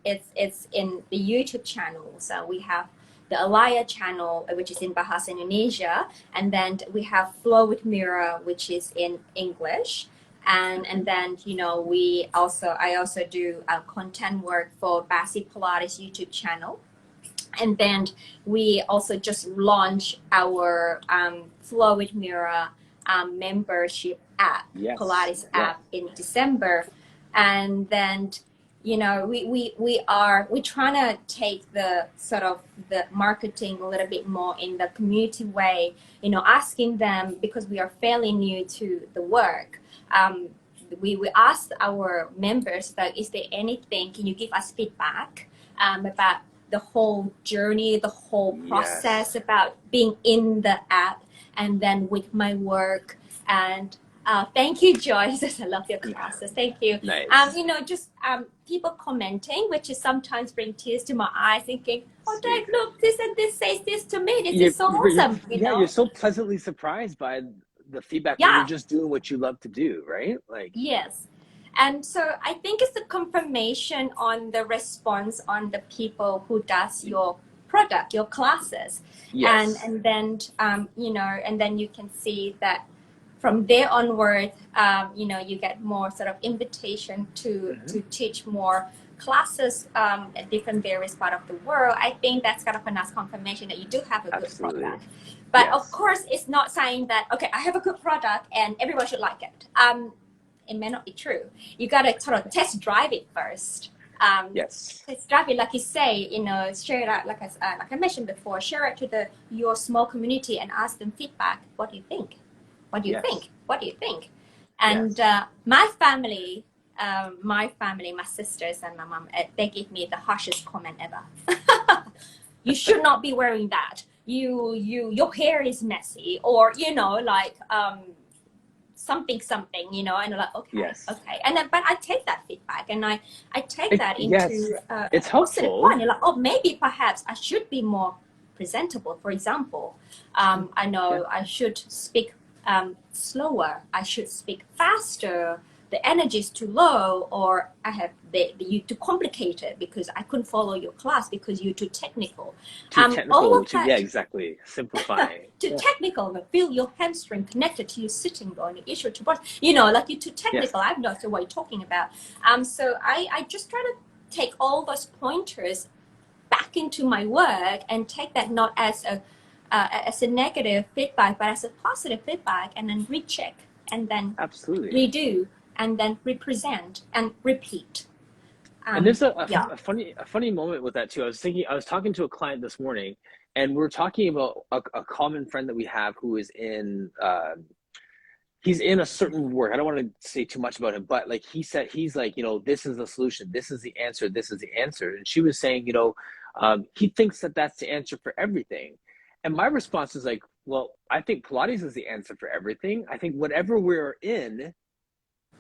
Speaker 1: in the YouTube channel. So we have the Aalaya channel, which is in Bahasa Indonesia, and then we have Flow with Mira, which is in English. And then, you know, I also do content work for Basi Pilates YouTube channel. And then we also just launched our Flow with Mira membership app, Pilates app, in December. And then, you know, we're trying to take the sort of the marketing a little bit more in the community way, you know, asking them, because we are fairly new to the work, we asked our members that, is there anything, can you give us feedback about the whole journey, the whole process, about being in the app, and then with my work. And thank you, Joyce. I love your classes. Thank you.
Speaker 2: Nice.
Speaker 1: You know, just people commenting, which is sometimes bring tears to my eyes, thinking, oh, Dad, look, this and this says this to me. This is so awesome. You know,
Speaker 2: you're so pleasantly surprised by the feedback when you're just doing what you love to do, right? Like,
Speaker 1: yes. And so I think it's a confirmation on the response on the people who does your product, your classes.
Speaker 2: yes.
Speaker 1: And then, you know, and then you can see that from there onward, you know, you get more sort of invitation to teach more classes at different various part of the world. I think that's kind of a nice confirmation that you do have a good product. But of course, it's not saying that, okay, I have a good product and everyone should like it. It may not be true. You got to sort of test drive it first. Test drive it, like you say, you know, share it out, like I mentioned before, share it to your small community and ask them feedback. What do you think? What do you think? What do you think? And my family, my sisters and my mom, they give me the harshest comment ever. You should not be wearing that. Your hair is messy, or you know, like something, you know, and I'm like, okay, okay. And then, but I take that feedback and I take that into
Speaker 2: it's
Speaker 1: a positive
Speaker 2: helpful.
Speaker 1: point. You're like, oh, maybe perhaps I should be more presentable. For example, I know I should speak slower. I should speak faster. The energy is too low, or I have you too complicated because I couldn't follow your class because you're too technical. All of that,
Speaker 2: exactly. Simplifying.
Speaker 1: Too technical, but feel your hamstring connected to your sitting bone, your issue to body. You know, like you're too technical. I have no idea what you're talking about. So I just try to take all those pointers back into my work and take that not as a negative feedback, but as a positive feedback, and then recheck, and then redo, and then represent and repeat.
Speaker 2: And there's a funny moment with that too. I was talking to a client this morning, and we're talking about a common friend that we have who is in he's in a certain work. I don't want to say too much about him, but like he said, he's like, you know, this is the solution, this is the answer, this is the answer. And she was saying, you know, he thinks that that's the answer for everything. And my response is like, well, I think Pilates is the answer for everything. I think whatever we're in,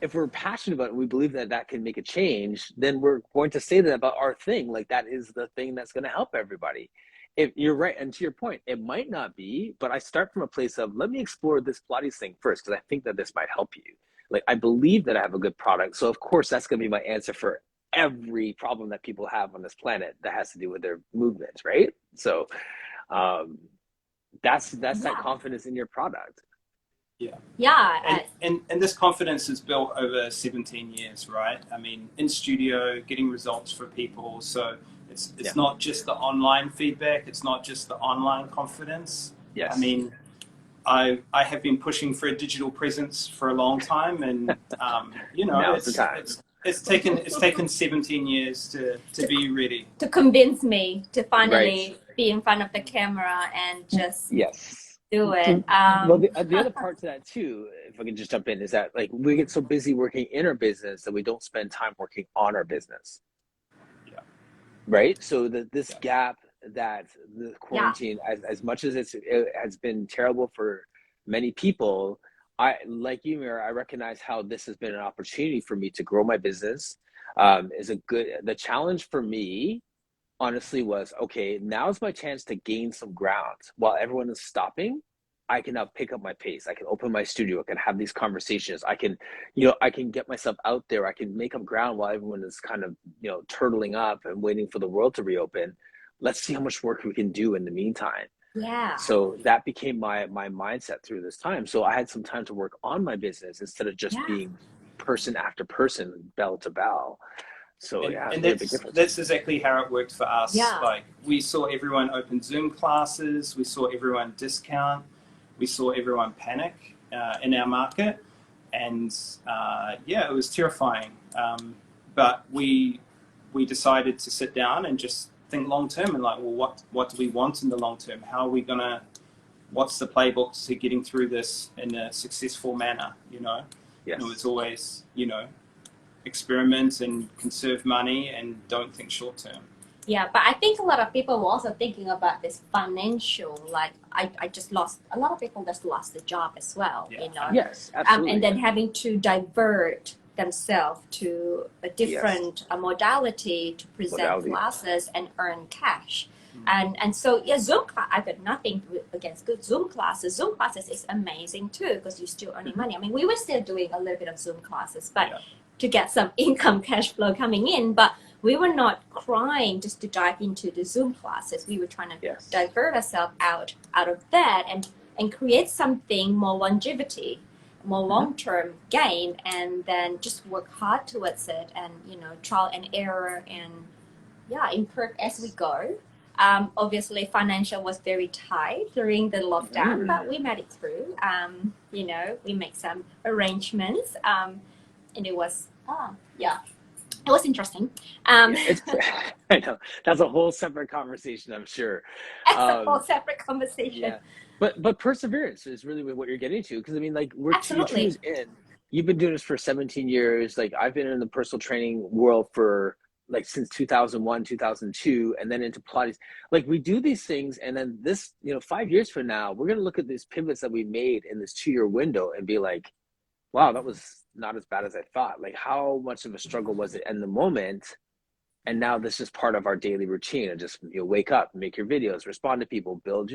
Speaker 2: if we're passionate about it, we believe that that can make a change, then we're going to say that about our thing. Like that is the thing that's going to help everybody. If you're right, and to your point, it might not be, but I start from a place of, let me explore this Pilates thing first, because I think that this might help you. Like I believe that I have a good product. So of course, that's going to be my answer for every problem that people have on this planet that has to do with their movements, right? So that's that confidence in your product.
Speaker 3: And this confidence is built over 17 years, right? I mean, in studio, getting results for people. So it's not just the online feedback. It's not just the online confidence. I mean, I have been pushing for a digital presence for a long time, and you know, it's taken 17 years to be ready.
Speaker 1: To convince me to finally be in front of the camera and just do it.
Speaker 2: Well, the other part to that too, if I can just jump in, is that like we get so busy working in our business that we don't spend time working on our business. Right. So this gap that the quarantine, as much as it has been terrible for many people, I, like you, Mira, I recognize how this has been an opportunity for me to grow my business. The challenge for me, honestly, was, okay, now's my chance to gain some ground while everyone is stopping. I can now pick up my pace. I can open my studio. I can have these conversations. I can, you know, I can get myself out there. I can make up ground while everyone is kind of, you know, turtling up and waiting for the world to reopen. Let's see how much work we can do in the meantime. So that became my mindset through this time. So I had some time to work on my business instead of just being person after person, bell to bell. So
Speaker 3: and that's exactly how it worked for us. Like we saw everyone open Zoom classes. We saw everyone discount. We saw everyone panic in our market, and it was terrifying. But we decided to sit down and just think long term and like, well, what do we want in the long term? How are we gonna? What's the playbook to getting through this in a successful manner? You know,
Speaker 2: Yes.
Speaker 3: It's always, experiment and conserve money and don't think short term.
Speaker 1: Yeah, but I think a lot of people were also thinking about this financial, like I just lost, a lot of people just lost the job as well,
Speaker 3: Yeah.
Speaker 1: you know.
Speaker 2: Yes, absolutely.
Speaker 1: And then having to divert themselves to a different modality to present classes and earn cash. And so, yeah, Zoom class, I've got nothing against good Zoom classes. Zoom classes is amazing too because you're still earning money. I mean, we were still doing a little bit of Zoom classes, but to get some income cash flow coming in, but we were not crying just to dive into the Zoom classes. We were trying to divert ourselves out of that and create something more longevity, more long-term gain, and then just work hard towards it and, trial and error and, improve as we go. Obviously, financial was very tight during the lockdown, but we made it through. We made some arrangements, and it was, it was interesting.
Speaker 2: I know that's a whole separate conversation, I'm sure.
Speaker 1: It's a whole separate conversation.
Speaker 2: Yeah. But perseverance is really what you're getting to, because I mean, like, we're 2 years in. You've been doing this for 17 years. Like, I've been in the personal training world for like since 2001, 2002, and then into Pilates. Like, we do these things, and then this, 5 years from now, we're gonna look at these pivots that we made in this 2-year window and be like, wow, that was not as bad as I thought. Like, how much of a struggle was it in the moment? And now this is part of our daily routine. And just, wake up, make your videos, respond to people, build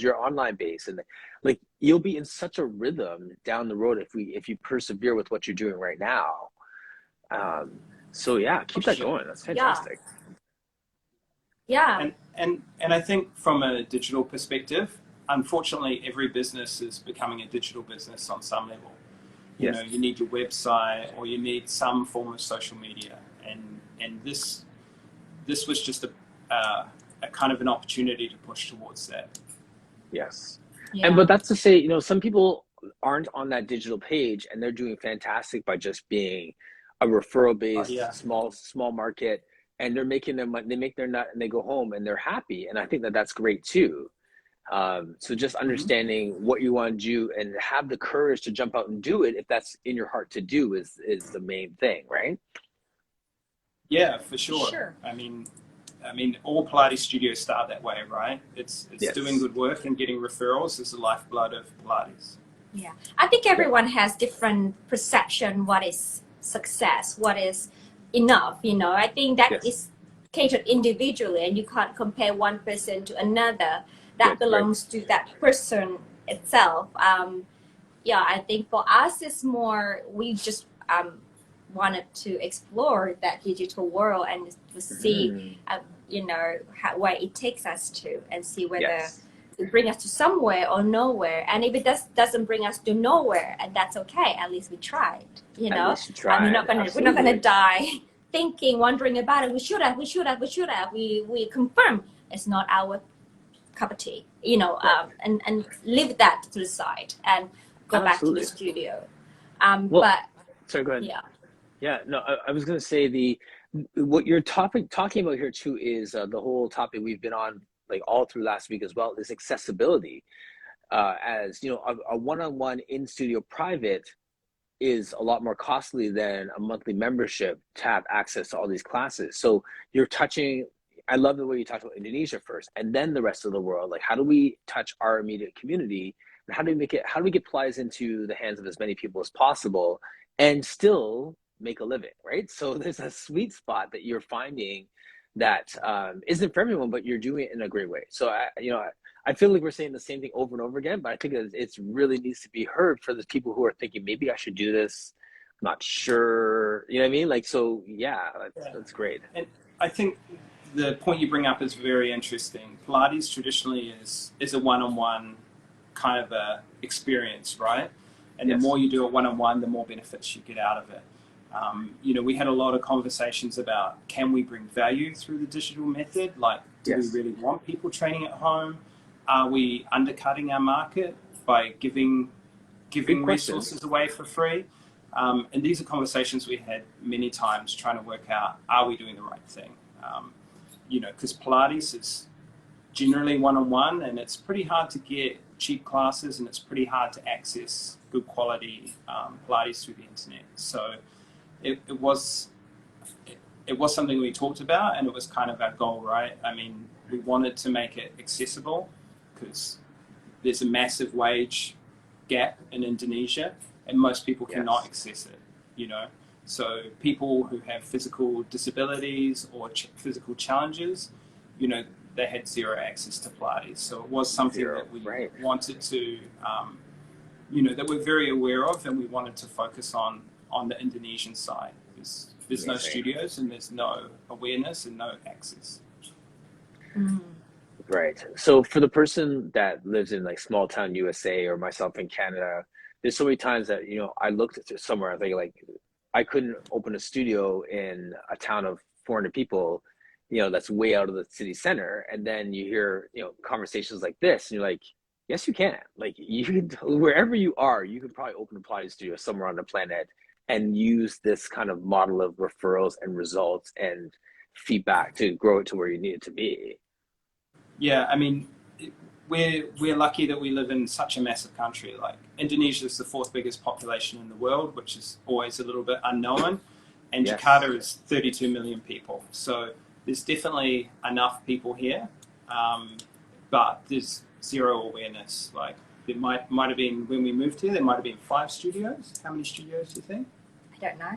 Speaker 2: your online base. And like, you'll be in such a rhythm down the road if you persevere with what you're doing right now. So yeah, keep that going. That's fantastic.
Speaker 1: Yeah.
Speaker 3: And I think from a digital perspective, unfortunately, every business is becoming a digital business on some level. You know, you need your website or you need some form of social media. And this was just a kind of an opportunity to push towards that.
Speaker 2: Yes.
Speaker 1: Yeah.
Speaker 2: But that's to say, some people aren't on that digital page and they're doing fantastic by just being a referral based small market, and they're making their money, they make their nut and they go home and they're happy. And I think that that's great too. So just understanding what you want to do and have the courage to jump out and do it if that's in your heart to do is the main thing, right?
Speaker 3: Yeah, for sure. I mean, all Pilates studios start that way, right? It's doing good work and getting referrals is the lifeblood of Pilates.
Speaker 1: Yeah, I think everyone has different perception. What is success? What is enough? I think that is catered individually, and you can't compare one person to another. That belongs to that person itself. I think for us, it's more we just wanted to explore that digital world and to see, where it takes us to, and see whether it brings us to somewhere or nowhere. And if it doesn't bring us to nowhere, and that's okay. At least we tried.
Speaker 2: At least you tried.
Speaker 1: We're not gonna die thinking, wondering about it. We should have. We confirm it's not our cup of tea. And leave that to the side and go back to the studio.
Speaker 2: Sorry, go ahead.
Speaker 1: Yeah.
Speaker 2: No, I was going to say what you're talking about here too is the whole topic we've been on like all through last week as well is accessibility. As a one-on-one in studio private is a lot more costly than a monthly membership to have access to all these classes. So you're touching. I love the way you talked about Indonesia first, and then the rest of the world. Like, how do we touch our immediate community, and how do we get Pilates into the hands of as many people as possible, and still make a living, right? So there's a sweet spot that you're finding that isn't for everyone, but you're doing it in a great way. So I feel like we're saying the same thing over and over again, but I think it's really needs to be heard for the people who are thinking maybe I should do this. I'm not sure, you know what I mean? Like, so that's great.
Speaker 3: And I think the point you bring up is very interesting. Pilates traditionally is a one-on-one kind of a experience, right? And the more you do a one-on-one, the more benefits you get out of it. We had a lot of conversations about, can we bring value through the digital method? Like, do we really want people training at home? Are we undercutting our market by giving resources away for free? And these are conversations we had many times trying to work out, are we doing the right thing? Because Pilates is generally one-on-one, and it's pretty hard to get cheap classes, and it's pretty hard to access good quality Pilates through the internet. So it was something we talked about, and it was kind of our goal, right? I mean, we wanted to make it accessible because there's a massive wage gap in Indonesia, and most people cannot access it, you know. So people who have physical disabilities or physical challenges, you know, they had zero access to Pilates. So it was something that we wanted to, you know, that we're very aware of, and we wanted to focus on the Indonesian side. There's no studios, and there's no awareness and no access.
Speaker 2: Right. So for the person that lives in like small town USA or myself in Canada, there's so many times that, you know, I looked at somewhere, I think like I couldn't open a studio in a town of 400 people, you know, that's way out of the city center. And then you hear, you know, conversations like this, and you're like, yes, you can. Like you can, wherever you are, you could probably open a Pilates studio somewhere on the planet and use this kind of model of referrals and results and feedback to grow it to where you need it to be.
Speaker 3: Yeah, I mean, we're lucky that we live in such a massive country. Like Indonesia is the 4th biggest population in the world, which is always a little bit unknown, and Jakarta is 32 million people. So there's definitely enough people here, but there's zero awareness. Like there might have been, when we moved here, there might have been 5 studios. How many studios do you think?
Speaker 1: I don't know.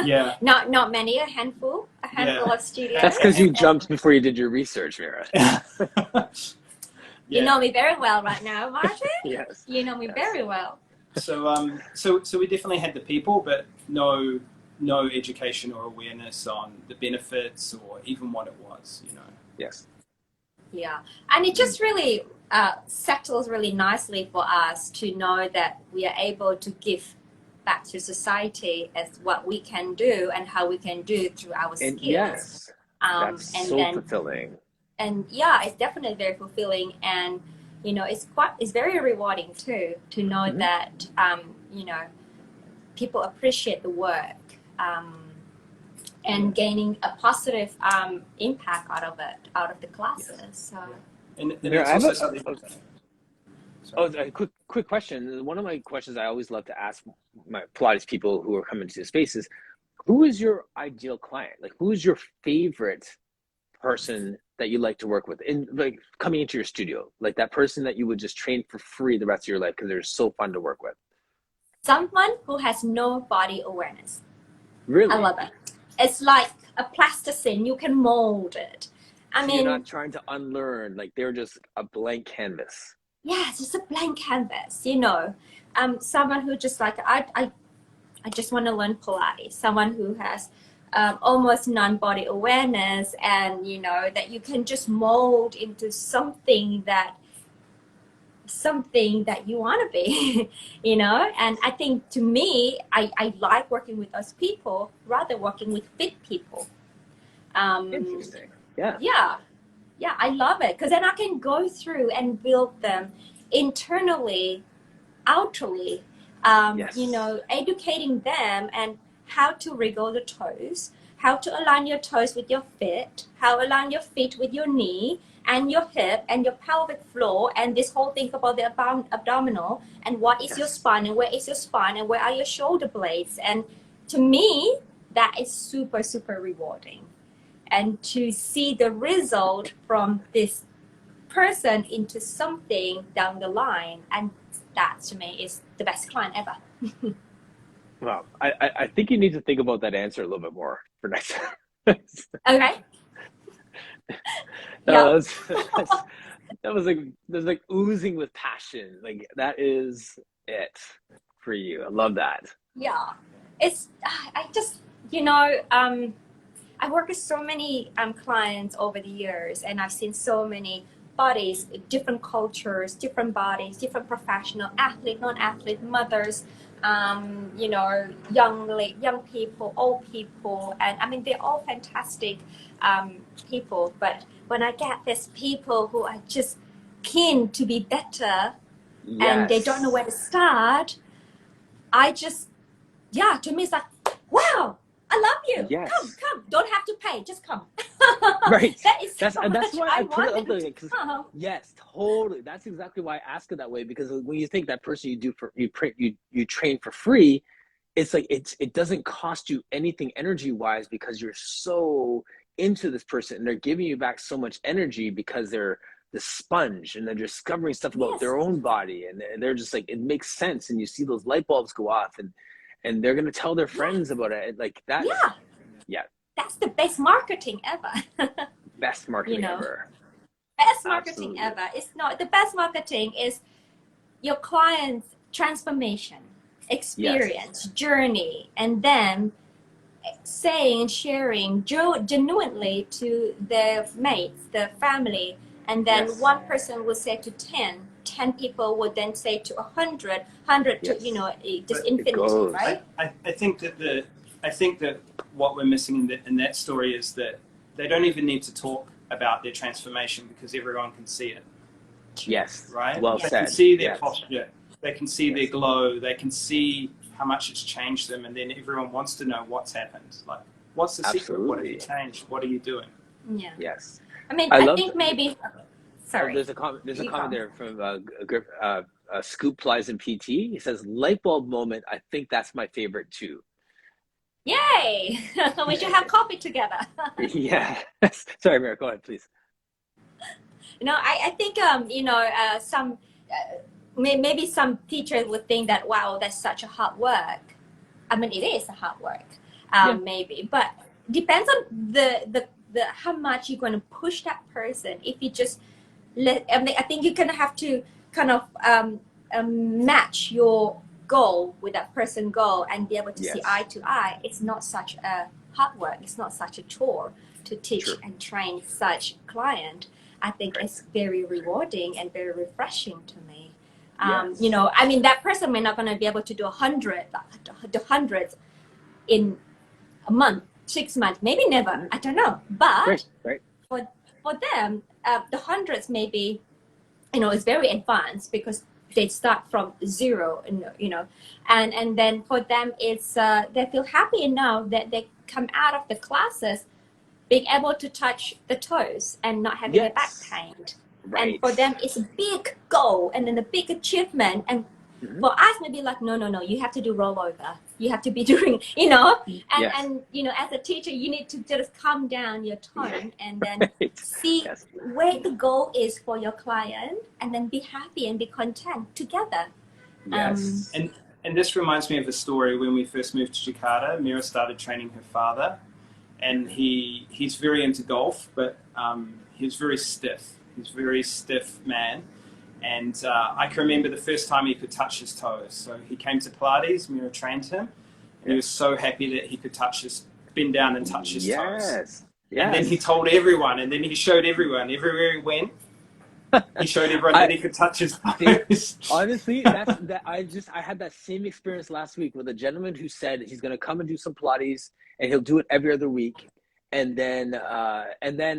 Speaker 3: Yeah.
Speaker 1: Not many, a handful of studios.
Speaker 2: That's because you jumped before you did your research, Mira.
Speaker 1: You know me very well right now, Martin.
Speaker 2: Yes.
Speaker 1: You know me very well.
Speaker 3: So we definitely had the people, but no education or awareness on the benefits or even what it was, you know.
Speaker 2: Yes.
Speaker 1: Yeah, and it just really settles really nicely for us to know that we are able to give back to society as what we can do and how we can do through our skills.
Speaker 2: Yes, that's
Speaker 1: and
Speaker 2: so
Speaker 1: then,
Speaker 2: fulfilling.
Speaker 1: And yeah, it's definitely very fulfilling, and you know, it's very rewarding too to know that you know, people appreciate the work and gaining a positive impact out of the classes. So.
Speaker 3: And
Speaker 2: Mira,
Speaker 3: it's also something.
Speaker 2: A quick question. One of my questions I always love to ask my Pilates people who are coming to the space is, who is your ideal client? Like, who is your favorite person that you like to work with in like coming into your studio? Like that person that you would just train for free the rest of your life because they're so fun to work with.
Speaker 1: Someone who has no body awareness.
Speaker 2: Really?
Speaker 1: I love it. It's like a plasticine. You can mold it. I mean,
Speaker 2: you're not trying to unlearn. Like they're just a blank canvas.
Speaker 1: Yeah, it's just a blank canvas, you know. Someone who just like, I just want to learn Pilates. Someone who has almost non-body awareness, and, you know, that you can just mold into something that you want to be, you know. And I think to me, I like working with those people rather working with fit people.
Speaker 2: Interesting. Yeah.
Speaker 1: Yeah, I love it because then I can go through and build them internally, outwardly, you know, educating them and how to wriggle the toes, how to align your toes with your feet, how to align your feet with your knee and your hip and your pelvic floor, and this whole thing about the abdominal, and what is your spine, and where is your spine, and where are your shoulder blades. And to me, that is super, super rewarding. And to see the result from this person into something down the line, and that to me is the best client ever.
Speaker 2: Well, I think you need to think about that answer a little bit more for next time.
Speaker 1: Okay.
Speaker 2: That was like oozing with passion. Like that is it for you. I love that.
Speaker 1: Yeah, it's I just, you know, I work with so many clients over the years, and I've seen so many bodies, different cultures, different bodies, different professional, athlete, non-athlete, mothers, you know, young people, old people, and I mean, they're all fantastic people. But when I get these people who are just keen to be better, and they don't know where to start, to me it's like, wow, I love you.
Speaker 2: Yes.
Speaker 1: Come. Don't have to pay. Just come.
Speaker 2: Right.
Speaker 1: That is so
Speaker 2: And that's
Speaker 1: much
Speaker 2: why
Speaker 1: I
Speaker 2: I put it
Speaker 1: want
Speaker 2: up
Speaker 1: them
Speaker 2: there.
Speaker 1: to
Speaker 2: Because
Speaker 1: know.
Speaker 2: yes, totally. That's exactly why I ask it that way. Because when you think that person you do for you train for free, it's like it doesn't cost you anything energy wise because you're so into this person and they're giving you back so much energy because they're the sponge and they're discovering stuff about
Speaker 1: Yes.
Speaker 2: their own body and they're just like it makes sense and you see those light bulbs go off and they're gonna tell their
Speaker 1: Yeah.
Speaker 2: friends about it like that's
Speaker 1: Yeah.
Speaker 2: yeah
Speaker 1: That's the best marketing ever.
Speaker 2: best
Speaker 1: You
Speaker 2: marketing
Speaker 1: know,
Speaker 2: ever.
Speaker 1: best marketing
Speaker 2: Absolutely.
Speaker 1: ever. It's not the best marketing is your client's transformation,
Speaker 2: Yes.
Speaker 1: experience, journey, and then saying and sharing genuinely to their mates, their family, and then
Speaker 2: Yes.
Speaker 1: one person will say to 10 people would then say to 100 to,
Speaker 2: Yes.
Speaker 1: just
Speaker 3: But
Speaker 2: It
Speaker 1: infinity,
Speaker 2: goes.
Speaker 1: right?
Speaker 3: I think that what we're missing in that story is that they don't even need to talk about their transformation because everyone can see it,
Speaker 2: Yes.
Speaker 3: right?
Speaker 2: Well
Speaker 3: They can
Speaker 2: said.
Speaker 3: see their
Speaker 2: Yes.
Speaker 3: posture, they can see their
Speaker 2: Yes.
Speaker 3: glow, they can see how much it's changed them, and then everyone wants to know what's happened. Like, what's the secret? What have you
Speaker 2: Absolutely.
Speaker 3: changed? What are you doing?
Speaker 1: Yeah.
Speaker 2: Yes.
Speaker 1: I mean,
Speaker 2: I
Speaker 1: I
Speaker 2: loved
Speaker 1: think maybe,
Speaker 2: oh,
Speaker 1: sorry,
Speaker 2: there's a
Speaker 1: you
Speaker 2: comment
Speaker 1: go.
Speaker 2: there from Scoop Plies in PT. He says light bulb moment. I think that's my favorite too.
Speaker 1: Yay! We should have coffee together.
Speaker 2: Yeah. Sorry, Mira, go ahead, please.
Speaker 1: I think some maybe some teachers would think that wow, that's such a hard work. I mean, it is a hard work,
Speaker 2: Yeah.
Speaker 1: maybe, but depends on the how much you're going to push that person. If you just I mean, I think you're going to have to kind of match your goal with that person's goal and be able to see
Speaker 2: Yes.
Speaker 1: eye to eye. It's not such a hard work. It's not such a chore to teach
Speaker 2: True.
Speaker 1: and train such client. I think
Speaker 2: Right.
Speaker 1: it's very rewarding and very refreshing to me.
Speaker 2: Yes.
Speaker 1: I mean, that person may not going to be able to do the hundreds in a month, 6 months, maybe never. I don't know.
Speaker 2: Right.
Speaker 1: But
Speaker 2: Right.
Speaker 1: for them, the hundreds maybe, is very advanced because they start from zero, and then for them, it's they feel happy enough that they come out of the classes being able to touch the toes and not having a back
Speaker 2: Yes.
Speaker 1: pain. And
Speaker 2: Right.
Speaker 1: for them, it's a big goal and then a big achievement. And
Speaker 2: Mhm.
Speaker 1: for us, maybe like, no, you have to do rollover. You have to be doing, and,
Speaker 2: Yes.
Speaker 1: and, as a teacher, you need to just calm down your tone and then
Speaker 2: Right.
Speaker 1: see
Speaker 2: Yes.
Speaker 1: where the goal is for your client and then be happy and be content together.
Speaker 2: Yes.
Speaker 3: And this reminds me of a story when we first moved to Jakarta. Mira started training her father, and he's very into golf, but he's very stiff. He's a very stiff man. And I can remember the first time he could touch his toes. So he came to Pilates, Mira trained him, and he was so happy that he could bend down and touch his toes.
Speaker 2: Yes.
Speaker 3: And then he
Speaker 2: Yes.
Speaker 3: told everyone, and then he showed everyone, everywhere he went, he showed everyone that he could touch his toes.
Speaker 2: Honestly, I had that same experience last week with a gentleman who said he's gonna come and do some Pilates and he'll do it every other week. And then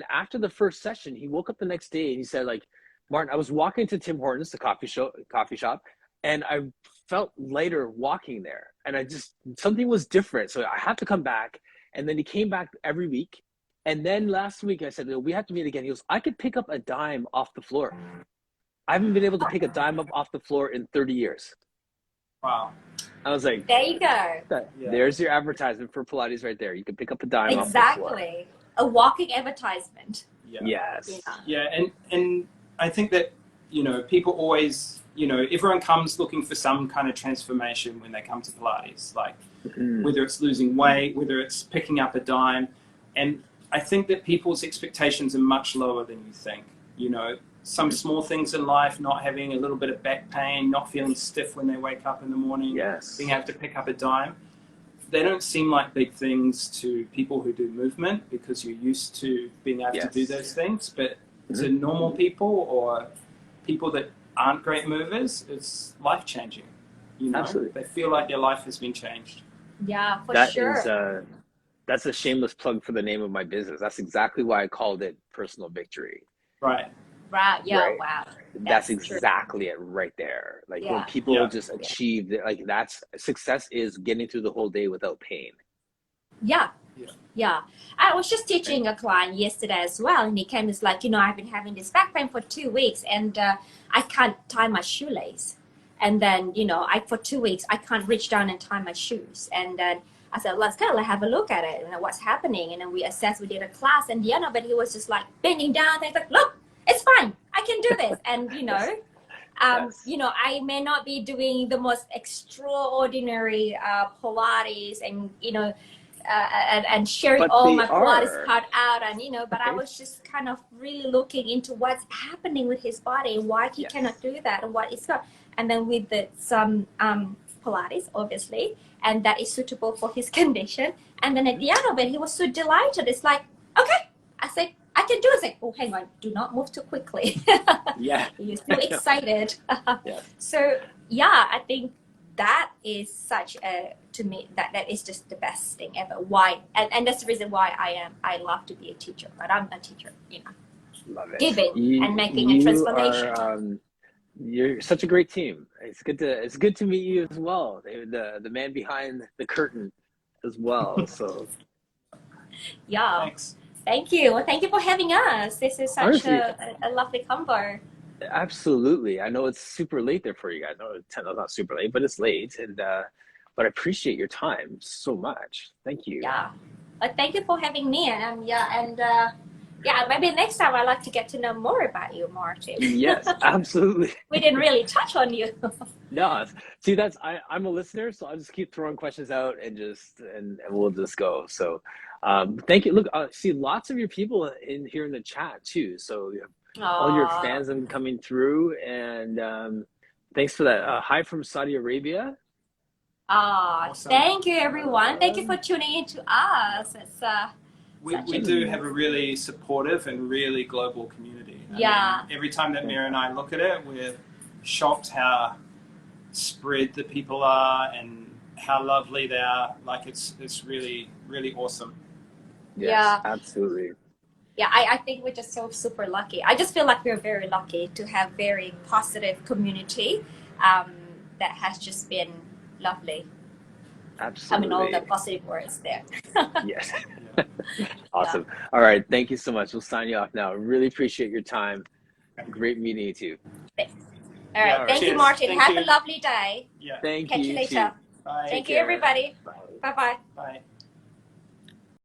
Speaker 2: after the first session, he woke up the next day and he said, like, Martin, I was walking to Tim Hortons, the coffee shop, and I felt lighter walking there. And something was different. So I had to come back. And then he came back every week. And then last week I said, we have to meet again. He goes, I could pick up a dime off the floor. I haven't been able to pick a dime up off the floor in 30 years.
Speaker 3: Wow.
Speaker 2: I was like,
Speaker 1: There you go.
Speaker 2: there's your advertisement for Pilates right there. You can pick up a dime off the floor.
Speaker 1: Exactly. A walking advertisement.
Speaker 3: Yeah.
Speaker 2: Yes.
Speaker 3: Yeah, and I think that, people always, everyone comes looking for some kind of transformation when they come to Pilates, like whether it's losing weight, whether it's picking up a dime. And I think that people's expectations are much lower than you think. Some small things in life, not having a little bit of back pain, not feeling stiff when they wake up in the morning,
Speaker 2: Yes.
Speaker 3: being able to pick up a dime. They don't seem like big things to people who do movement because you're used to being able to do those things. But to normal people or people that aren't great movers, it's life-changing.
Speaker 2: Absolutely.
Speaker 3: They feel like their life has been changed.
Speaker 1: Yeah, for
Speaker 2: That
Speaker 1: sure.
Speaker 2: is that's a shameless plug for the name of my business. That's exactly why I called it Personal Victory.
Speaker 3: Right.
Speaker 1: Right. Yeah.
Speaker 2: Right.
Speaker 1: Wow.
Speaker 2: That's
Speaker 1: true.
Speaker 2: exactly it right there. Like when
Speaker 1: Yeah.
Speaker 2: people just achieve like success is getting through the whole day without pain.
Speaker 1: Yeah. Yeah, I was just teaching a client yesterday as well, and he came. It's like, I've been having this back pain for 2 weeks, and I can't tie my shoelace. And then, for 2 weeks, I can't reach down and tie my shoes. And then I said, let's go, let's have a look at it, what's happening. And then we assessed, we did a class, and but he was just like bending down. And he's like, look, it's fine, I can do this. And I may not be doing the most extraordinary Pilates, and and sharing
Speaker 2: But
Speaker 1: all
Speaker 2: they
Speaker 1: my Pilates
Speaker 2: are.
Speaker 1: part out, and but I was just kind of really looking into what's happening with his body, why he cannot do that, and what it's got. And then with some Pilates, obviously, and that is suitable for his condition. And then at the end of it, he was so delighted. It's like, okay, I said, I can do it. It's like, oh, hang on, do not move too quickly.
Speaker 2: Yeah.
Speaker 1: You're so excited.
Speaker 2: Yes.
Speaker 1: So yeah, I think that is such a, to me, that is just the best thing ever. Why? And that's the reason why I love to be a teacher, but I'm a teacher,
Speaker 2: Love it.
Speaker 1: giving and making a transformation.
Speaker 2: You're such a great team. It's good to meet you as well. The man behind the curtain as well. So
Speaker 1: Yeah.
Speaker 3: Thanks.
Speaker 1: Thank you. Well, thank you for having us. This is such
Speaker 2: honestly,
Speaker 1: a lovely combo.
Speaker 2: absolutely. I know it's super late there for you guys. No, it's not super late, but it's late, and but I appreciate your time so much. Thank you.
Speaker 1: Yeah. But thank you for having me. And maybe next time I'd like to get to know more about you, Martin.
Speaker 2: Yes, absolutely.
Speaker 1: We didn't really touch on you.
Speaker 2: No, see, I'm a listener, so I'll just keep throwing questions out and we'll just go. So, thank you. Look, see lots of your people in here in the chat too. So you have all your fans have been coming through, and thanks for that. Hi from Saudi Arabia.
Speaker 3: Awesome.
Speaker 1: Thank you, everyone. Thank you for tuning in to us. It's
Speaker 3: we do have a really supportive and really global community. I mean, every time that Mira and I look at it, we're shocked how spread the people are and how lovely they are. Like it's really, really awesome.
Speaker 2: Yes,
Speaker 1: Yeah,
Speaker 2: absolutely.
Speaker 1: Yeah, I think we're just so super lucky. I just feel like we're very lucky to have very positive community that has just been lovely.
Speaker 2: Absolutely.
Speaker 1: I mean, all the positive words there.
Speaker 2: Yes. Awesome. All right. Thank you so much. We'll sign you off now. Really appreciate your time. Great meeting you too.
Speaker 1: Thanks. All right. Thank you, Martin. Have a lovely day.
Speaker 3: Yeah.
Speaker 2: Thank
Speaker 1: Catch you later.
Speaker 3: Bye.
Speaker 1: Thank you, everybody.
Speaker 2: Bye.
Speaker 1: Bye-bye.
Speaker 3: Bye.